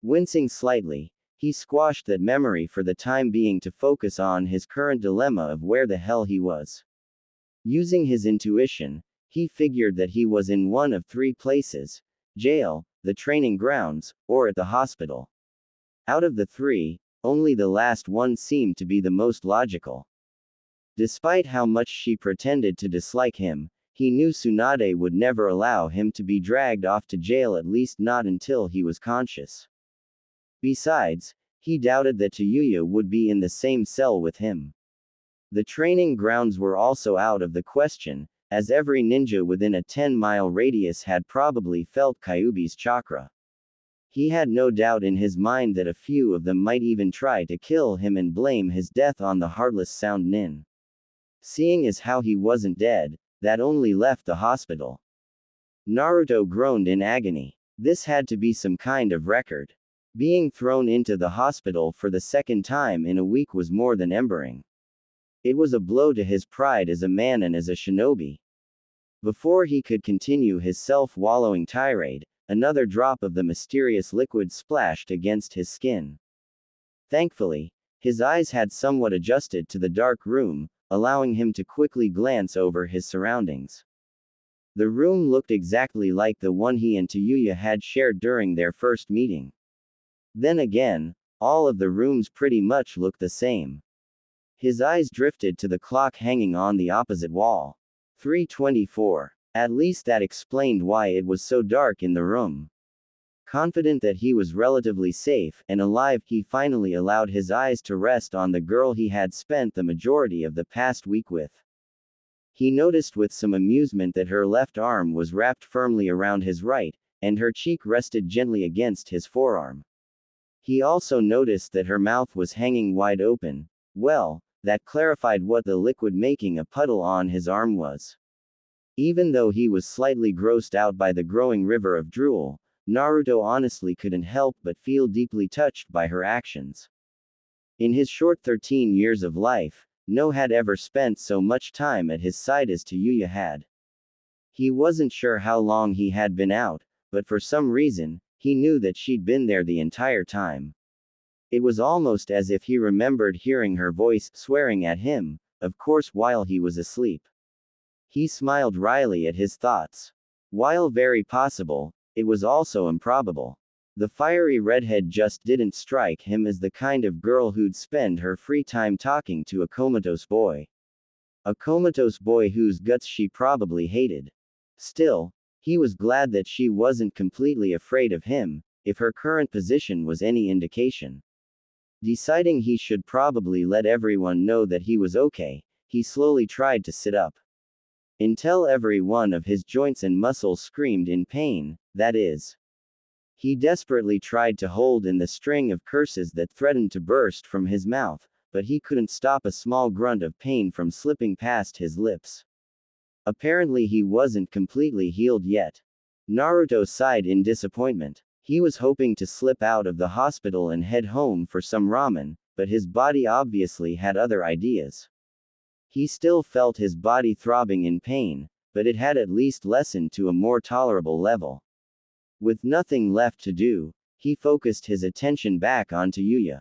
[SPEAKER 1] Wincing slightly, he squashed that memory for the time being to focus on his current dilemma of where the hell he was. Using his intuition, he figured that he was in one of 3 places: jail, the training grounds, or at the hospital. Out of the 3, only the last one seemed to be the most logical. Despite how much she pretended to dislike him, he knew Tsunade would never allow him to be dragged off to jail, at least not until he was conscious. Besides, he doubted that Tayuya would be in the same cell with him. The training grounds were also out of the question, as every ninja within a 10-mile radius had probably felt Kyuubi's chakra. He had no doubt in his mind that a few of them might even try to kill him and blame his death on the heartless Sound Nin. Seeing as how he wasn't dead, that only left the hospital. Naruto groaned in agony. This had to be some kind of record. Being thrown into the hospital for the second time in a week was more than embering. It was a blow to his pride as a man and as a shinobi. Before he could continue his self-wallowing tirade, another drop of the mysterious liquid splashed against his skin. Thankfully, his eyes had somewhat adjusted to the dark room, allowing him to quickly glance over his surroundings. The room looked exactly like the one he and Tayuya had shared during their first meeting. Then again, all of the rooms pretty much looked the same. His eyes drifted to the clock hanging on the opposite wall. 3:24. At least that explained why it was so dark in the room. Confident that he was relatively safe and alive, he finally allowed his eyes to rest on the girl he had spent the majority of the past week with. He noticed with some amusement that her left arm was wrapped firmly around his right, and her cheek rested gently against his forearm. He also noticed that her mouth was hanging wide open. Well, that clarified what the liquid making a puddle on his arm was. Even though he was slightly grossed out by the growing river of drool, Naruto honestly couldn't help but feel deeply touched by her actions. In his short 13 years of life, no had ever spent so much time at his side as Tayuya had. He wasn't sure how long he had been out, but for some reason, he knew that she'd been there the entire time. It was almost as if he remembered hearing her voice, swearing at him, of course while he was asleep. He smiled wryly at his thoughts. While very possible, it was also improbable. The fiery redhead just didn't strike him as the kind of girl who'd spend her free time talking to a comatose boy. A comatose boy whose guts she probably hated. Still, he was glad that she wasn't completely afraid of him, if her current position was any indication. Deciding he should probably let everyone know that he was okay, he slowly tried to sit up. Until every one of his joints and muscles screamed in pain, that is. He desperately tried to hold in the string of curses that threatened to burst from his mouth, but he couldn't stop a small grunt of pain from slipping past his lips. Apparently he wasn't completely healed yet. Naruto sighed in disappointment. He was hoping to slip out of the hospital and head home for some ramen, but his body obviously had other ideas. He still felt his body throbbing in pain, but it had at least lessened to a more tolerable level. With nothing left to do, he focused his attention back on Tayuya.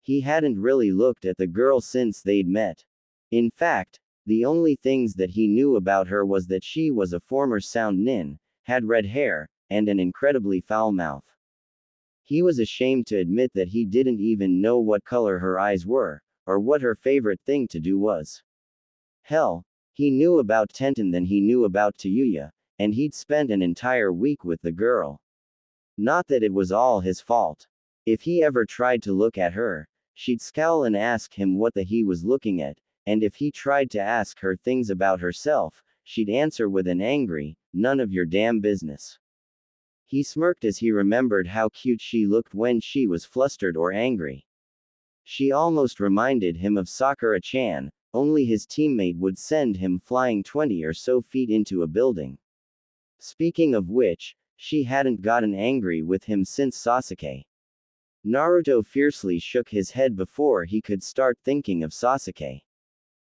[SPEAKER 1] He hadn't really looked at the girl since they'd met. In fact, the only things that he knew about her was that she was a former Sound Nin, had red hair, and an incredibly foul mouth. He was ashamed to admit that he didn't even know what color her eyes were, or what her favorite thing to do was. Hell, he knew about Tenten than he knew about Tayuya, and he'd spent an entire week with the girl. Not that it was all his fault. If he ever tried to look at her, she'd scowl and ask him what he was looking at, and if he tried to ask her things about herself, she'd answer with an angry, "None of your damn business." He smirked as he remembered how cute she looked when she was flustered or angry. She almost reminded him of Sakura-chan, only his teammate would send him flying 20 or so feet into a building. Speaking of which, she hadn't gotten angry with him since Sasuke. Naruto fiercely shook his head before he could start thinking of Sasuke.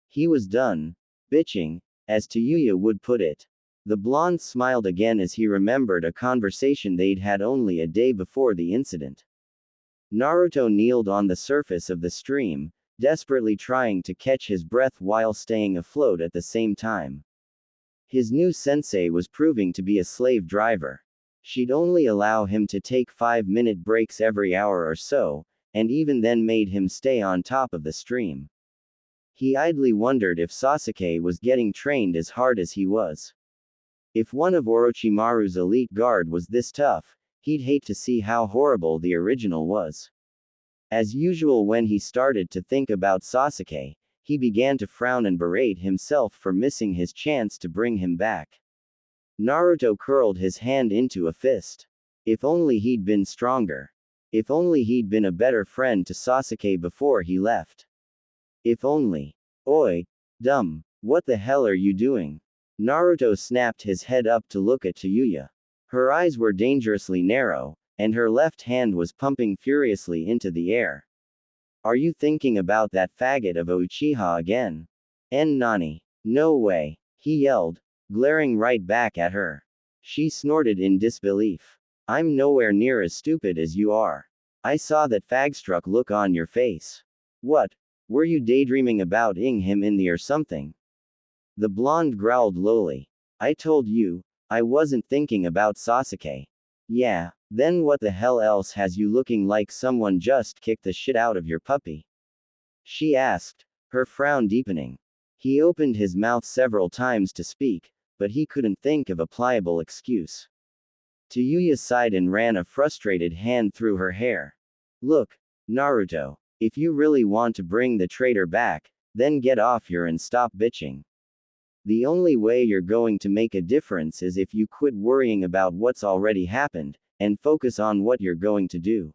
[SPEAKER 1] He was done bitching, as Tayuya would put it. The blonde smiled again as he remembered a conversation they'd had only a day before the incident. Naruto kneeled on the surface of the stream, desperately trying to catch his breath while staying afloat at the same time. His new sensei was proving to be a slave driver. She'd only allow him to take 5-minute breaks every hour or so, and even then made him stay on top of the stream. He idly wondered if Sasuke was getting trained as hard as he was. If one of Orochimaru's elite guard was this tough, he'd hate to see how horrible the original was. As usual, when he started to think about Sasuke, he began to frown and berate himself for missing his chance to bring him back. Naruto curled his hand into a fist. If only he'd been stronger. If only he'd been a better friend to Sasuke before he left. If only. Oi, dumb, what the hell are you doing? Naruto snapped his head up to look at Tayuya. Her eyes were dangerously narrow, and her left hand was pumping furiously into the air. Are you thinking about that faggot of a Uchiha again? Nani? No way, he yelled, glaring right back at her. She snorted in disbelief. I'm nowhere near as stupid as you are. I saw that fagstruck look on your face. What? Were you daydreaming about ing him in the or something? The blonde growled lowly. I told you, I wasn't thinking about Sasuke. Yeah, then what the hell else has you looking like someone just kicked the shit out of your puppy? She asked, her frown deepening. He opened his mouth several times to speak, but he couldn't think of a pliable excuse. Tayuya sighed and ran a frustrated hand through her hair. Look, Naruto, if you really want to bring the traitor back, then get off here and stop bitching. The only way you're going to make a difference is if you quit worrying about what's already happened, and focus on what you're going to do.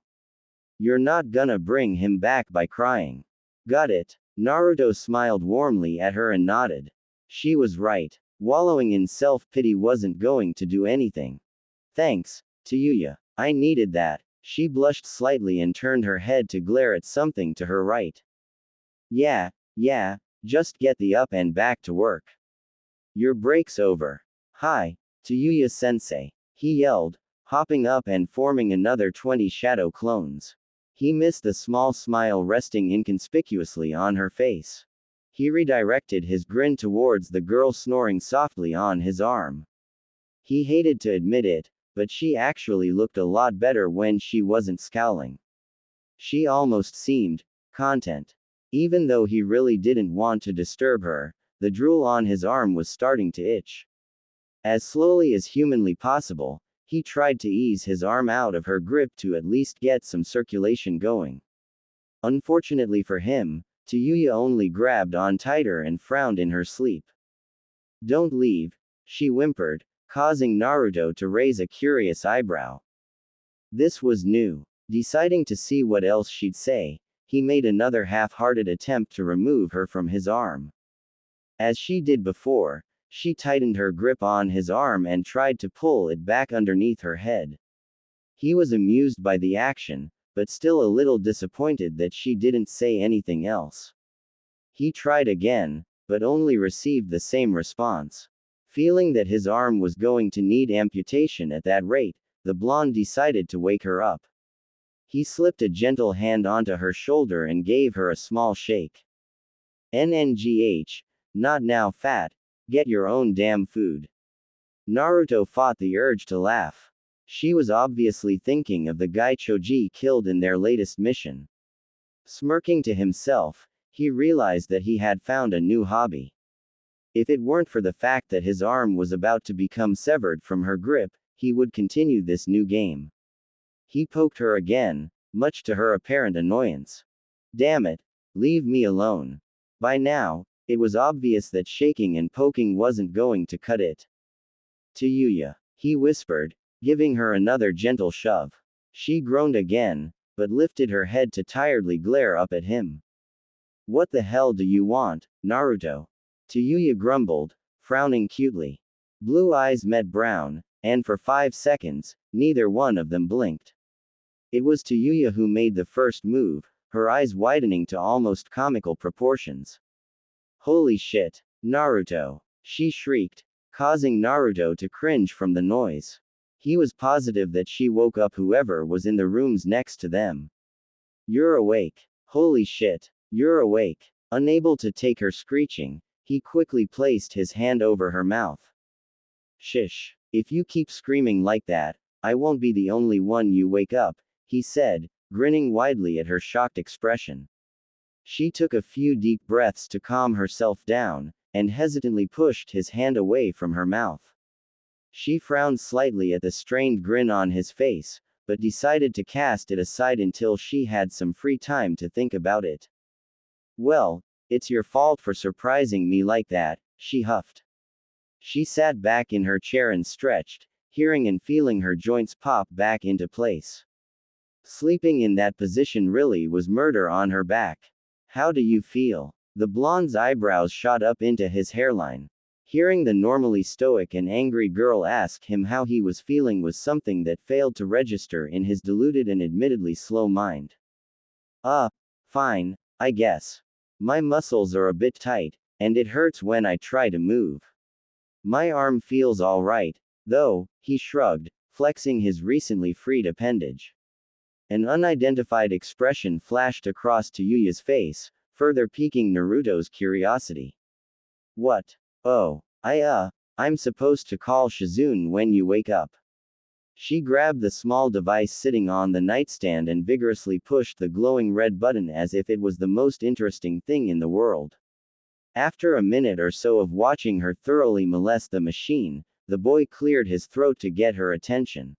[SPEAKER 1] You're not gonna bring him back by crying. Got it? Naruto smiled warmly at her and nodded. She was right. Wallowing in self-pity wasn't going to do anything. Thanks, Tayuya. I needed that. She blushed slightly and turned her head to glare at something to her right. Yeah, just get the up and back to work. Your break's over. Hi, Tayuya-sensei, he yelled, hopping up and forming another 20 shadow clones. He missed the small smile resting inconspicuously on her face. He redirected his grin towards the girl snoring softly on his arm. He hated to admit it, but she actually looked a lot better when she wasn't scowling. She almost seemed content. Even though he really didn't want to disturb her, the drool on his arm was starting to itch. As slowly as humanly possible, he tried to ease his arm out of her grip to at least get some circulation going. Unfortunately for him, Tayuya only grabbed on tighter and frowned in her sleep. Don't leave, she whimpered, causing Naruto to raise a curious eyebrow. This was new. Deciding to see what else she'd say, he made another half-hearted attempt to remove her from his arm. As she did before, she tightened her grip on his arm and tried to pull it back underneath her head. He was amused by the action, but still a little disappointed that she didn't say anything else. He tried again, but only received the same response. Feeling that his arm was going to need amputation at that rate, the blonde decided to wake her up. He slipped a gentle hand onto her shoulder and gave her a small shake. NNGH. Not now, fat. Get your own damn food. Naruto fought the urge to laugh. She was obviously thinking of the guy Choji killed in their latest mission. Smirking to himself, he realized that he had found a new hobby. If it weren't for the fact that his arm was about to become severed from her grip, he would continue this new game. He poked her again, much to her apparent annoyance. Damn it, leave me alone. By now, it was obvious that shaking and poking wasn't going to cut it. Tayuya, he whispered, giving her another gentle shove. She groaned again, but lifted her head to tiredly glare up at him. What the hell do you want, Naruto? Tayuya grumbled, frowning cutely. Blue eyes met brown, and for 5 seconds, neither one of them blinked. It was Tayuya who made the first move, her eyes widening to almost comical proportions. Holy shit, Naruto! She shrieked, causing Naruto to cringe from the noise. He was positive that she woke up whoever was in the rooms next to them. You're awake. Holy shit, you're awake. Unable to take her screeching, he quickly placed his hand over her mouth. Shish. If you keep screaming like that, I won't be the only one you wake up, he said, grinning widely at her shocked expression. She took a few deep breaths to calm herself down, and hesitantly pushed his hand away from her mouth. She frowned slightly at the strained grin on his face, but decided to cast it aside until she had some free time to think about it. Well, it's your fault for surprising me like that, she huffed. She sat back in her chair and stretched, hearing and feeling her joints pop back into place. Sleeping in that position really was murder on her back. How do you feel? The blonde's eyebrows shot up into his hairline. Hearing the normally stoic and angry girl ask him how he was feeling was something that failed to register in his deluded and admittedly slow mind. Fine, I guess. My muscles are a bit tight, and it hurts when I try to move. My arm feels alright, though, he shrugged, flexing his recently freed appendage. An unidentified expression flashed across Tayuya's face, further piquing Naruto's curiosity. What? Oh, I'm supposed to call Shizune when you wake up. She grabbed the small device sitting on the nightstand and vigorously pushed the glowing red button as if it was the most interesting thing in the world. After a minute or so of watching her thoroughly molest the machine, the boy cleared his throat to get her attention.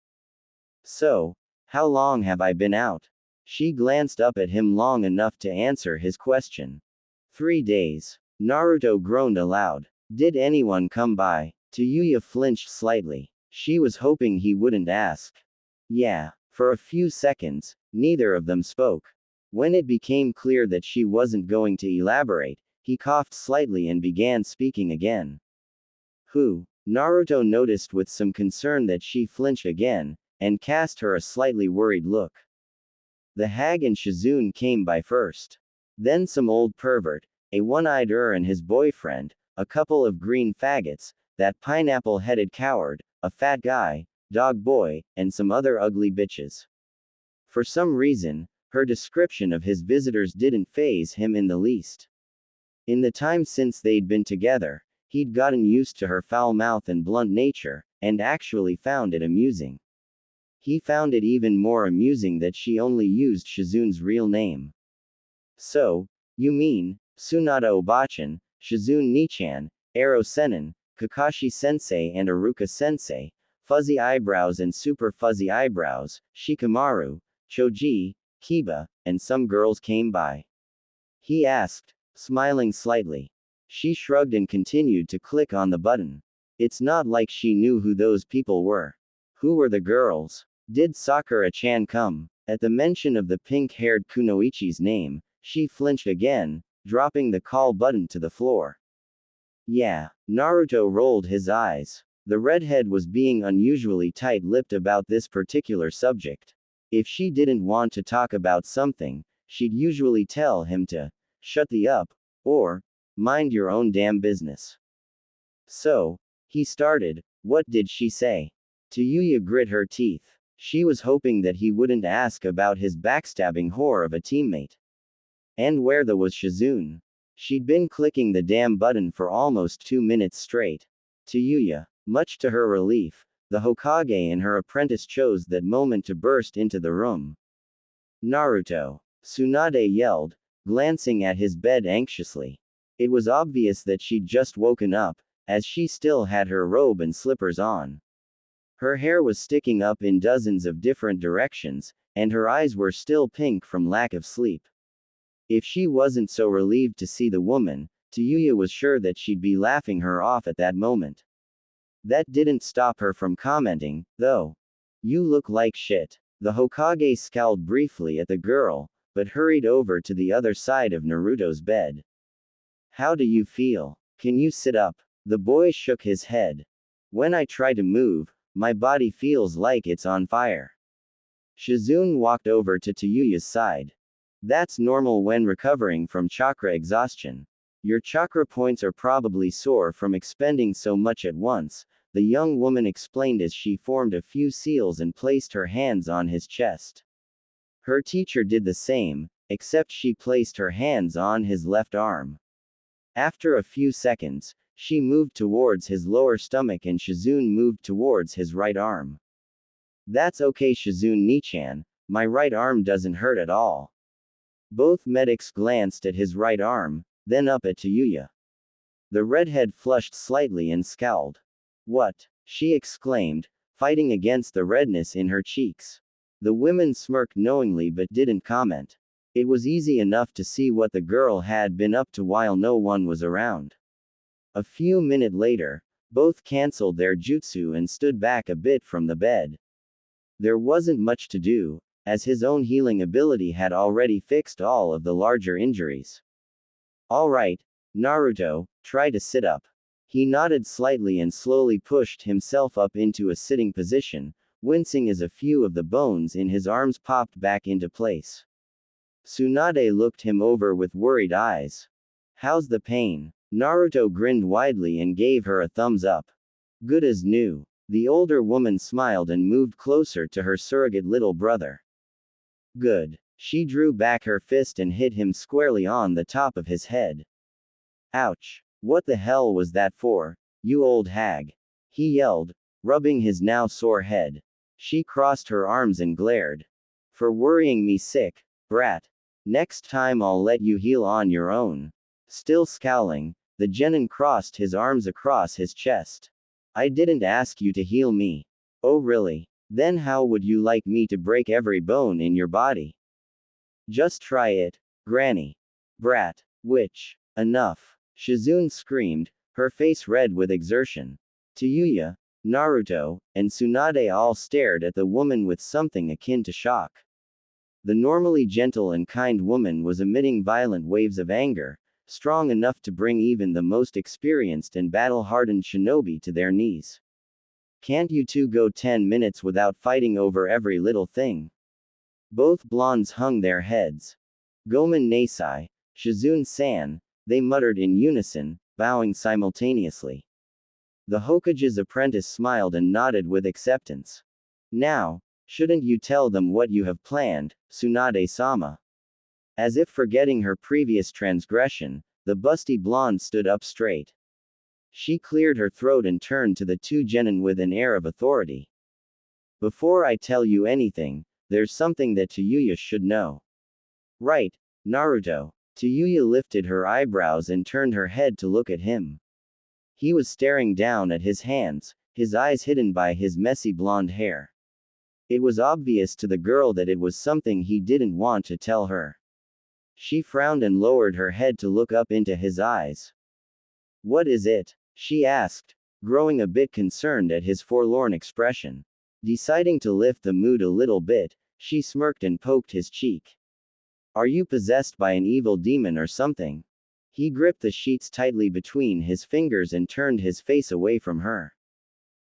[SPEAKER 1] So, how long have I been out? She glanced up at him long enough to answer his question. 3 days. Naruto groaned aloud. Did anyone come by? Tayuya flinched slightly. She was hoping he wouldn't ask. Yeah. For a few seconds, neither of them spoke. When it became clear that she wasn't going to elaborate, he coughed slightly and began speaking again. Who? Naruto noticed with some concern that she flinched again, and cast her a slightly worried look. The hag and Shizune came by first. Then some old pervert, a one-eyed and his boyfriend, a couple of green faggots, that pineapple-headed coward, a fat guy, dog boy, and some other ugly bitches. For some reason, her description of his visitors didn't faze him in the least. In the time since they'd been together, he'd gotten used to her foul mouth and blunt nature, and actually found it amusing. He found it even more amusing that she only used Shizune's real name. So, you mean, Tsunade Obachan, Shizune Nichan, Ero Senin, Kakashi-sensei and Aruka-sensei, fuzzy eyebrows and super fuzzy eyebrows, Shikamaru, Choji, Kiba, and some girls came by? He asked, smiling slightly. She shrugged and continued to click on the button. It's not like she knew who those people were. Who were the girls? Did Sakura-chan come? At the mention of the pink-haired Kunoichi's name, she flinched again, dropping the call button to the floor. Yeah. Naruto rolled his eyes. The redhead was being unusually tight-lipped about this particular subject. If she didn't want to talk about something, she'd usually tell him to shut the up, or mind your own damn business. So, he started, what did she say? Tayuya grit her teeth. She was hoping that he wouldn't ask about his backstabbing whore of a teammate. And where the was Shizune? She'd been clicking the damn button for almost 2 minutes straight. Tayuya, much to her relief, the Hokage and her apprentice chose that moment to burst into the room. Naruto, Tsunade yelled, glancing at his bed anxiously. It was obvious that she'd just woken up, as she still had her robe and slippers on. Her hair was sticking up in dozens of different directions, and her eyes were still pink from lack of sleep. If she wasn't so relieved to see the woman, Tayuya was sure that she'd be laughing her off at that moment. That didn't stop her from commenting, though. You look like shit. The Hokage scowled briefly at the girl, but hurried over to the other side of Naruto's bed. How do you feel? Can you sit up? The boy shook his head. When I try to move, my body feels like it's on fire. Shizune walked over to Tayuya's side. That's normal when recovering from chakra exhaustion. Your chakra points are probably sore from expending so much at once, the young woman explained as she formed a few seals and placed her hands on his chest. Her teacher did the same, except she placed her hands on his left arm. After a few seconds, she moved towards his lower stomach and Shizune moved towards his right arm. That's okay Shizune Nichan, my right arm doesn't hurt at all. Both medics glanced at his right arm, then up at Tayuya. The redhead flushed slightly and scowled. What? She exclaimed, fighting against the redness in her cheeks. The women smirked knowingly but didn't comment. It was easy enough to see what the girl had been up to while no one was around. A few minutes later, both cancelled their jutsu and stood back a bit from the bed. There wasn't much to do, as his own healing ability had already fixed all of the larger injuries. Alright, Naruto, try to sit up. He nodded slightly and slowly pushed himself up into a sitting position, wincing as a few of the bones in his arms popped back into place. Tsunade looked him over with worried eyes. How's the pain? Naruto grinned widely and gave her a thumbs up. Good as new. The older woman smiled and moved closer to her surrogate little brother. Good. She drew back her fist and hit him squarely on the top of his head. Ouch. What the hell was that for, you old hag? He yelled, rubbing his now sore head. She crossed her arms and glared. For worrying me sick, brat. Next time I'll let you heal on your own. Still scowling, the genin crossed his arms across his chest. I didn't ask you to heal me. Oh really? Then how would you like me to break every bone in your body? Just try it, Granny. Brat. Witch. Enough. Shizune screamed, her face red with exertion. Tayuya, Naruto, and Tsunade all stared at the woman with something akin to shock. The normally gentle and kind woman was emitting violent waves of anger, strong enough to bring even the most experienced and battle-hardened shinobi to their knees. Can't you two go 10 minutes without fighting over every little thing? Both blondes hung their heads. Gomen Nasai, Shizune-san, they muttered in unison, bowing simultaneously. The Hokage's apprentice smiled and nodded with acceptance. Now, shouldn't you tell them what you have planned, Tsunade-sama? As if forgetting her previous transgression, the busty blonde stood up straight. She cleared her throat and turned to the two genin with an air of authority. Before I tell you anything, there's something that Tayuya should know. Right, Naruto. Tayuya lifted her eyebrows and turned her head to look at him. He was staring down at his hands, his eyes hidden by his messy blonde hair. It was obvious to the girl that it was something he didn't want to tell her. She frowned and lowered her head to look up into his eyes. What is it? She asked, growing a bit concerned at his forlorn expression. Deciding to lift the mood a little bit, she smirked and poked his cheek. Are you possessed by an evil demon or something? He gripped the sheets tightly between his fingers and turned his face away from her.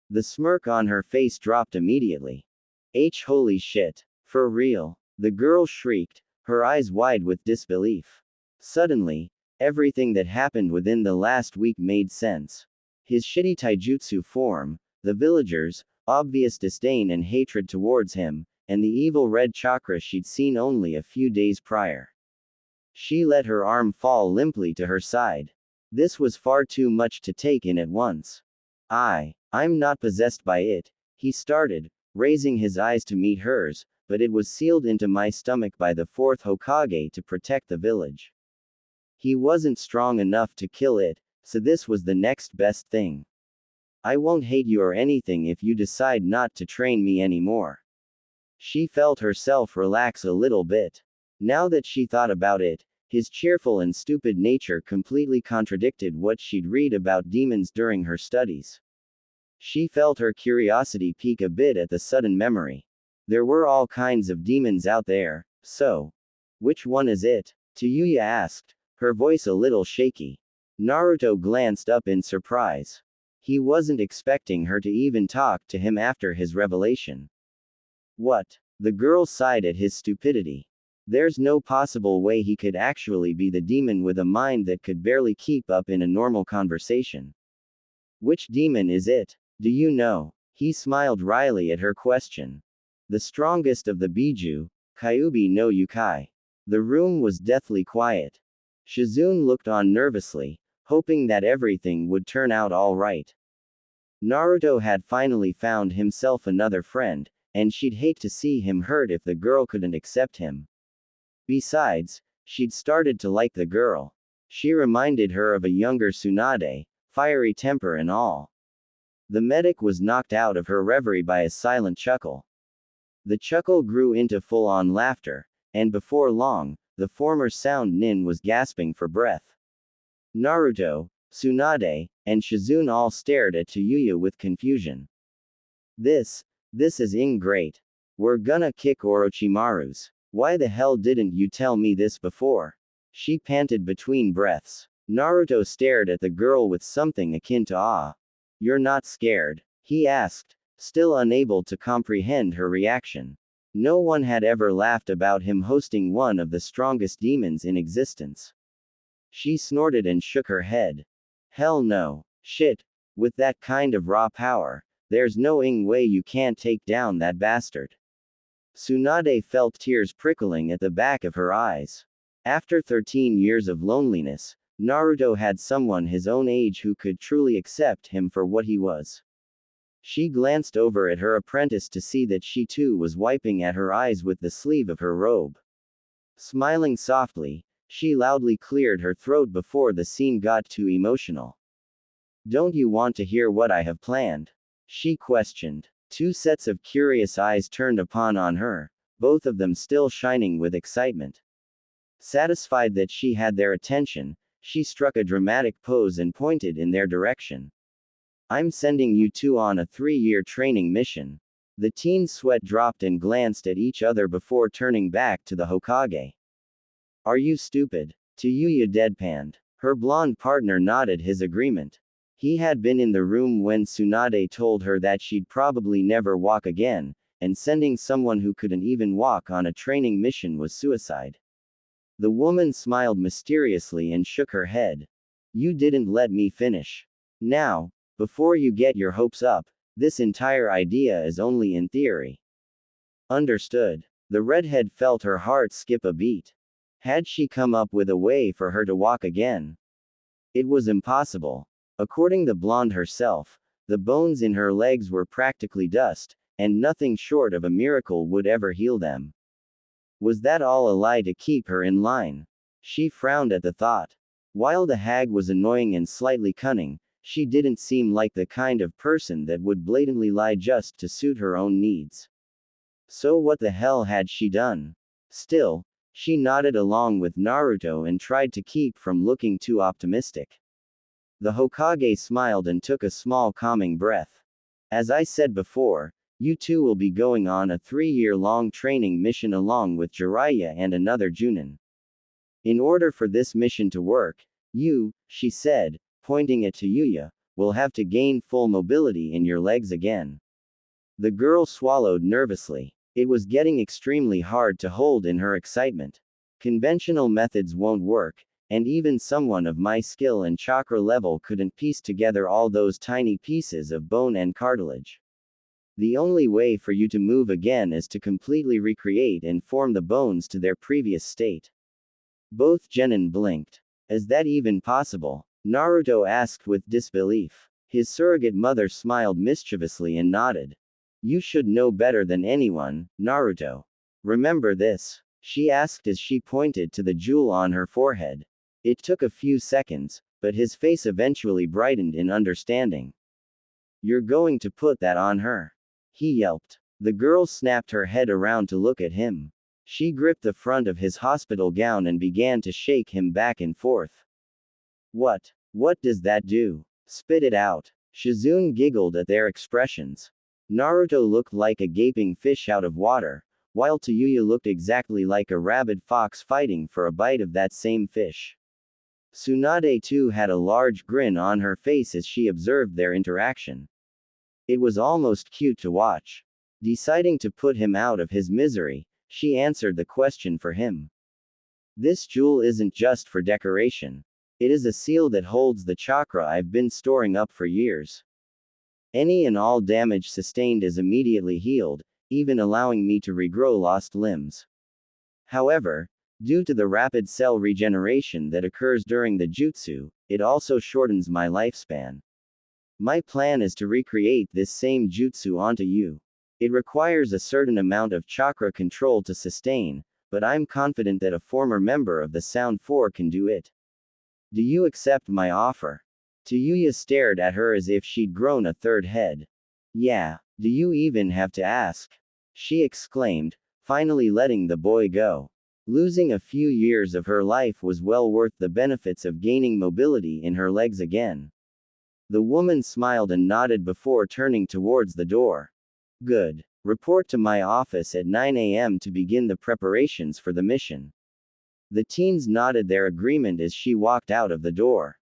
[SPEAKER 1] The smirk on her face dropped immediately. Holy shit. For real? The girl shrieked, her eyes wide with disbelief. Suddenly, everything that happened within the last week made sense. His shitty taijutsu form, the villagers, obvious disdain and hatred towards him, and the evil red chakra she'd seen only a few days prior. She let her arm fall limply to her side. This was far too much to take in at once. I'm not possessed by it, he started, raising his eyes to meet hers, but it was sealed into my stomach by the fourth Hokage to protect the village. He wasn't strong enough to kill it, so this was the next best thing. I won't hate you or anything if you decide not to train me anymore. She felt herself relax a little bit. Now that she thought about it, his cheerful and stupid nature completely contradicted what she'd read about demons during her studies. She felt her curiosity peak a bit at the sudden memory. There were all kinds of demons out there, so. Which one is it? Tayuya asked, her voice a little shaky. Naruto glanced up in surprise. He wasn't expecting her to even talk to him after his revelation. What? The girl sighed at his stupidity. There's no possible way he could actually be the demon with a mind that could barely keep up in a normal conversation. Which demon is it? Do you know? He smiled wryly at her question. The strongest of the Biju, Kyuubi no Yukai. The room was deathly quiet. Shizune looked on nervously, hoping that everything would turn out all right. Naruto had finally found himself another friend, and she'd hate to see him hurt if the girl couldn't accept him. Besides, She'd started to like the girl. She reminded her of a younger Tsunade, fiery temper and all. The medic was knocked out of her reverie by a silent chuckle. The chuckle grew into full-on laughter, and before long, the former sound nin was gasping for breath. Naruto, Tsunade, and Shizune all stared at Tayuya with confusion. This is great. We're gonna kick Orochimaru's. Why the hell didn't you tell me this before? She panted between breaths. Naruto stared at the girl with something akin to awe. You're not scared? He asked, still unable to comprehend her reaction. No one had ever laughed about him hosting one of the strongest demons in existence. She snorted and shook her head. Hell no. Shit. With that kind of raw power, there's no way you can't take down that bastard. Tsunade felt tears prickling at the back of her eyes. After 13 years of loneliness, Naruto had someone his own age who could truly accept him for what he was. She glanced over at her apprentice to see that she too was wiping at her eyes with the sleeve of her robe. Smiling softly, she loudly cleared her throat before the scene got too emotional. Don't you want to hear what I have planned? She questioned. Two sets of curious eyes turned upon her, both of them still shining with excitement. Satisfied that she had their attention, she struck a dramatic pose and pointed in their direction. I'm sending you two on a 3-year training mission. The teen's sweat dropped and glanced at each other before turning back to the Hokage. Are you stupid? Tayuya deadpanned. Her blonde partner nodded his agreement. He had been in the room when Tsunade told her that she'd probably never walk again, and sending someone who couldn't even walk on a training mission was suicide. The woman smiled mysteriously and shook her head. You didn't let me finish. Now, before you get your hopes up, this entire idea is only in theory. Understood. The redhead felt her heart skip a beat. Had she come up with a way for her to walk again? It was impossible. According to the blonde herself, the bones in her legs were practically dust, and nothing short of a miracle would ever heal them. Was that all a lie to keep her in line? She frowned at the thought. While the hag was annoying and slightly cunning, she didn't seem like the kind of person that would blatantly lie just to suit her own needs. So what the hell had she done? Still, she nodded along with Naruto and tried to keep from looking too optimistic. The Hokage smiled and took a small calming breath. As I said before, you two will be going on a 3-year-long training mission along with Jiraiya and another Junin. In order for this mission to work, you, she said, pointing at Tayuya, will have to gain full mobility in your legs again. The girl swallowed nervously. It was getting extremely hard to hold in her excitement. Conventional methods won't work, and even someone of my skill and chakra level couldn't piece together all those tiny pieces of bone and cartilage. The only way for you to move again is to completely recreate and form the bones to their previous state. Both genin blinked. Is that even possible? Naruto asked with disbelief. His surrogate mother smiled mischievously and nodded. You should know better than anyone, Naruto. Remember this? She asked as she pointed to the jewel on her forehead. It took a few seconds, but his face eventually brightened in understanding. You're going to put that on her? He yelped. The girl snapped her head around to look at him. She gripped the front of his hospital gown and began to shake him back and forth. What does that do? Spit it out. Shizune giggled at their expressions. Naruto looked like a gaping fish out of water, while Tayuya looked exactly like a rabid fox fighting for a bite of that same fish. Tsunade too had a large grin on her face as she observed their interaction. It was almost cute to watch. Deciding to put him out of his misery, she answered the question for him. This jewel isn't just for decoration. It is a seal that holds the chakra I've been storing up for years. Any and all damage sustained is immediately healed, even allowing me to regrow lost limbs. However, due to the rapid cell regeneration that occurs during the jutsu, it also shortens my lifespan. My plan is to recreate this same jutsu onto you. It requires a certain amount of chakra control to sustain, but I'm confident that a former member of the Sound 4 can do it. Do you accept my offer? Tayuya stared at her as if she'd grown a third head. Yeah, do you even have to ask? She exclaimed, finally letting the boy go. Losing a few years of her life was well worth the benefits of gaining mobility in her legs again. The woman smiled and nodded before turning towards the door. Good. Report to my office at 9 a.m. to begin the preparations for the mission. The teens nodded their agreement as she walked out of the door.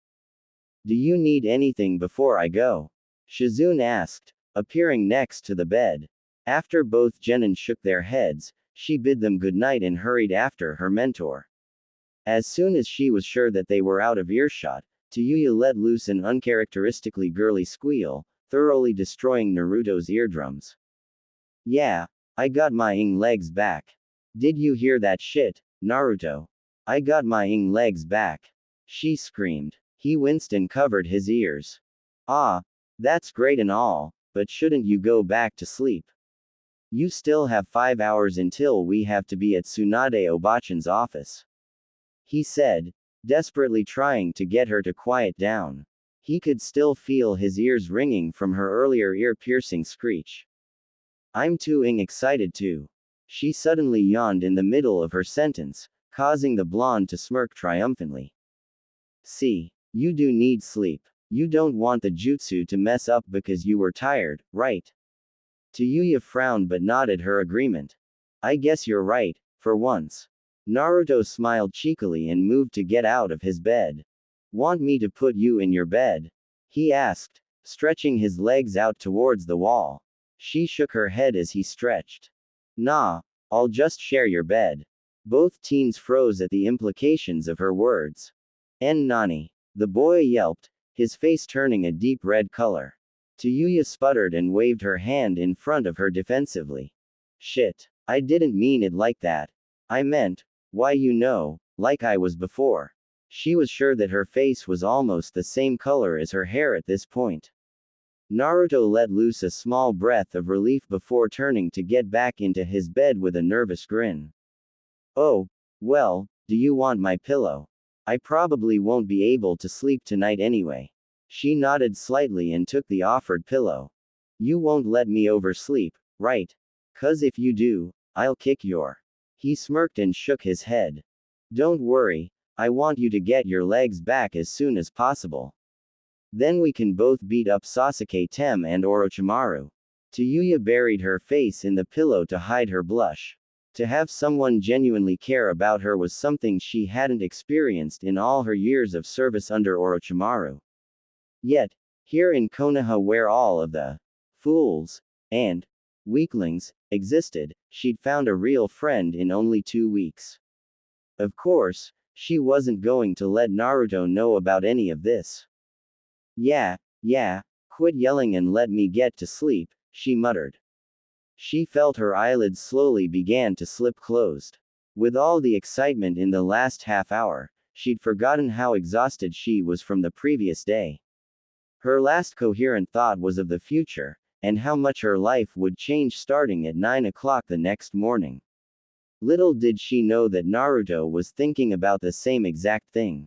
[SPEAKER 1] Do you need anything before I go? Shizune asked, appearing next to the bed. After both genin shook their heads, she bid them goodnight and hurried after her mentor. As soon as she was sure that they were out of earshot, Tayuya let loose an uncharacteristically girly squeal, thoroughly destroying Naruto's eardrums. Yeah, I got my legs back. Did you hear that shit, Naruto? I got my legs back. She screamed. He winced and covered his ears. Ah, that's great and all, but shouldn't you go back to sleep? You still have 5 hours until we have to be at Tsunade Obachan's office. He said, desperately trying to get her to quiet down. He could still feel his ears ringing from her earlier ear-piercing screech. I'm too excited to. She suddenly yawned in the middle of her sentence, causing the blonde to smirk triumphantly. See, you do need sleep. You don't want the jutsu to mess up because you were tired, right? Tayuya frowned but nodded her agreement. I guess you're right, for once. Naruto smiled cheekily and moved to get out of his bed. Want me to put you in your bed? He asked, stretching his legs out towards the wall. She shook her head as he stretched. Nah, I'll just share your bed. Both teens froze at the implications of her words. Nani? The boy yelped, his face turning a deep red color. Tayuya sputtered and waved her hand in front of her defensively. Shit, I didn't mean it like that. I meant, why like I was before. She was sure that her face was almost the same color as her hair at this point. Naruto let loose a small breath of relief before turning to get back into his bed with a nervous grin. Oh, well, do you want my pillow? I probably won't be able to sleep tonight anyway. She nodded slightly and took the offered pillow. You won't let me oversleep, right? 'Cause if you do, I'll kick your. He smirked and shook his head. Don't worry, I want you to get your legs back as soon as possible. Then we can both beat up Sasuke Tem and Orochimaru. Tayuya buried her face in the pillow to hide her blush. To have someone genuinely care about her was something she hadn't experienced in all her years of service under Orochimaru. Yet, here in Konoha where all of the fools and weaklings existed, she'd found a real friend in only 2 weeks. Of course, she wasn't going to let Naruto know about any of this. Yeah, quit yelling and let me get to sleep, she muttered. She felt her eyelids slowly began to slip closed. With all the excitement in the last half hour, she'd forgotten how exhausted she was from the previous day. Her last coherent thought was of the future, and how much her life would change starting at 9 o'clock the next morning. Little did she know that Naruto was thinking about the same exact thing.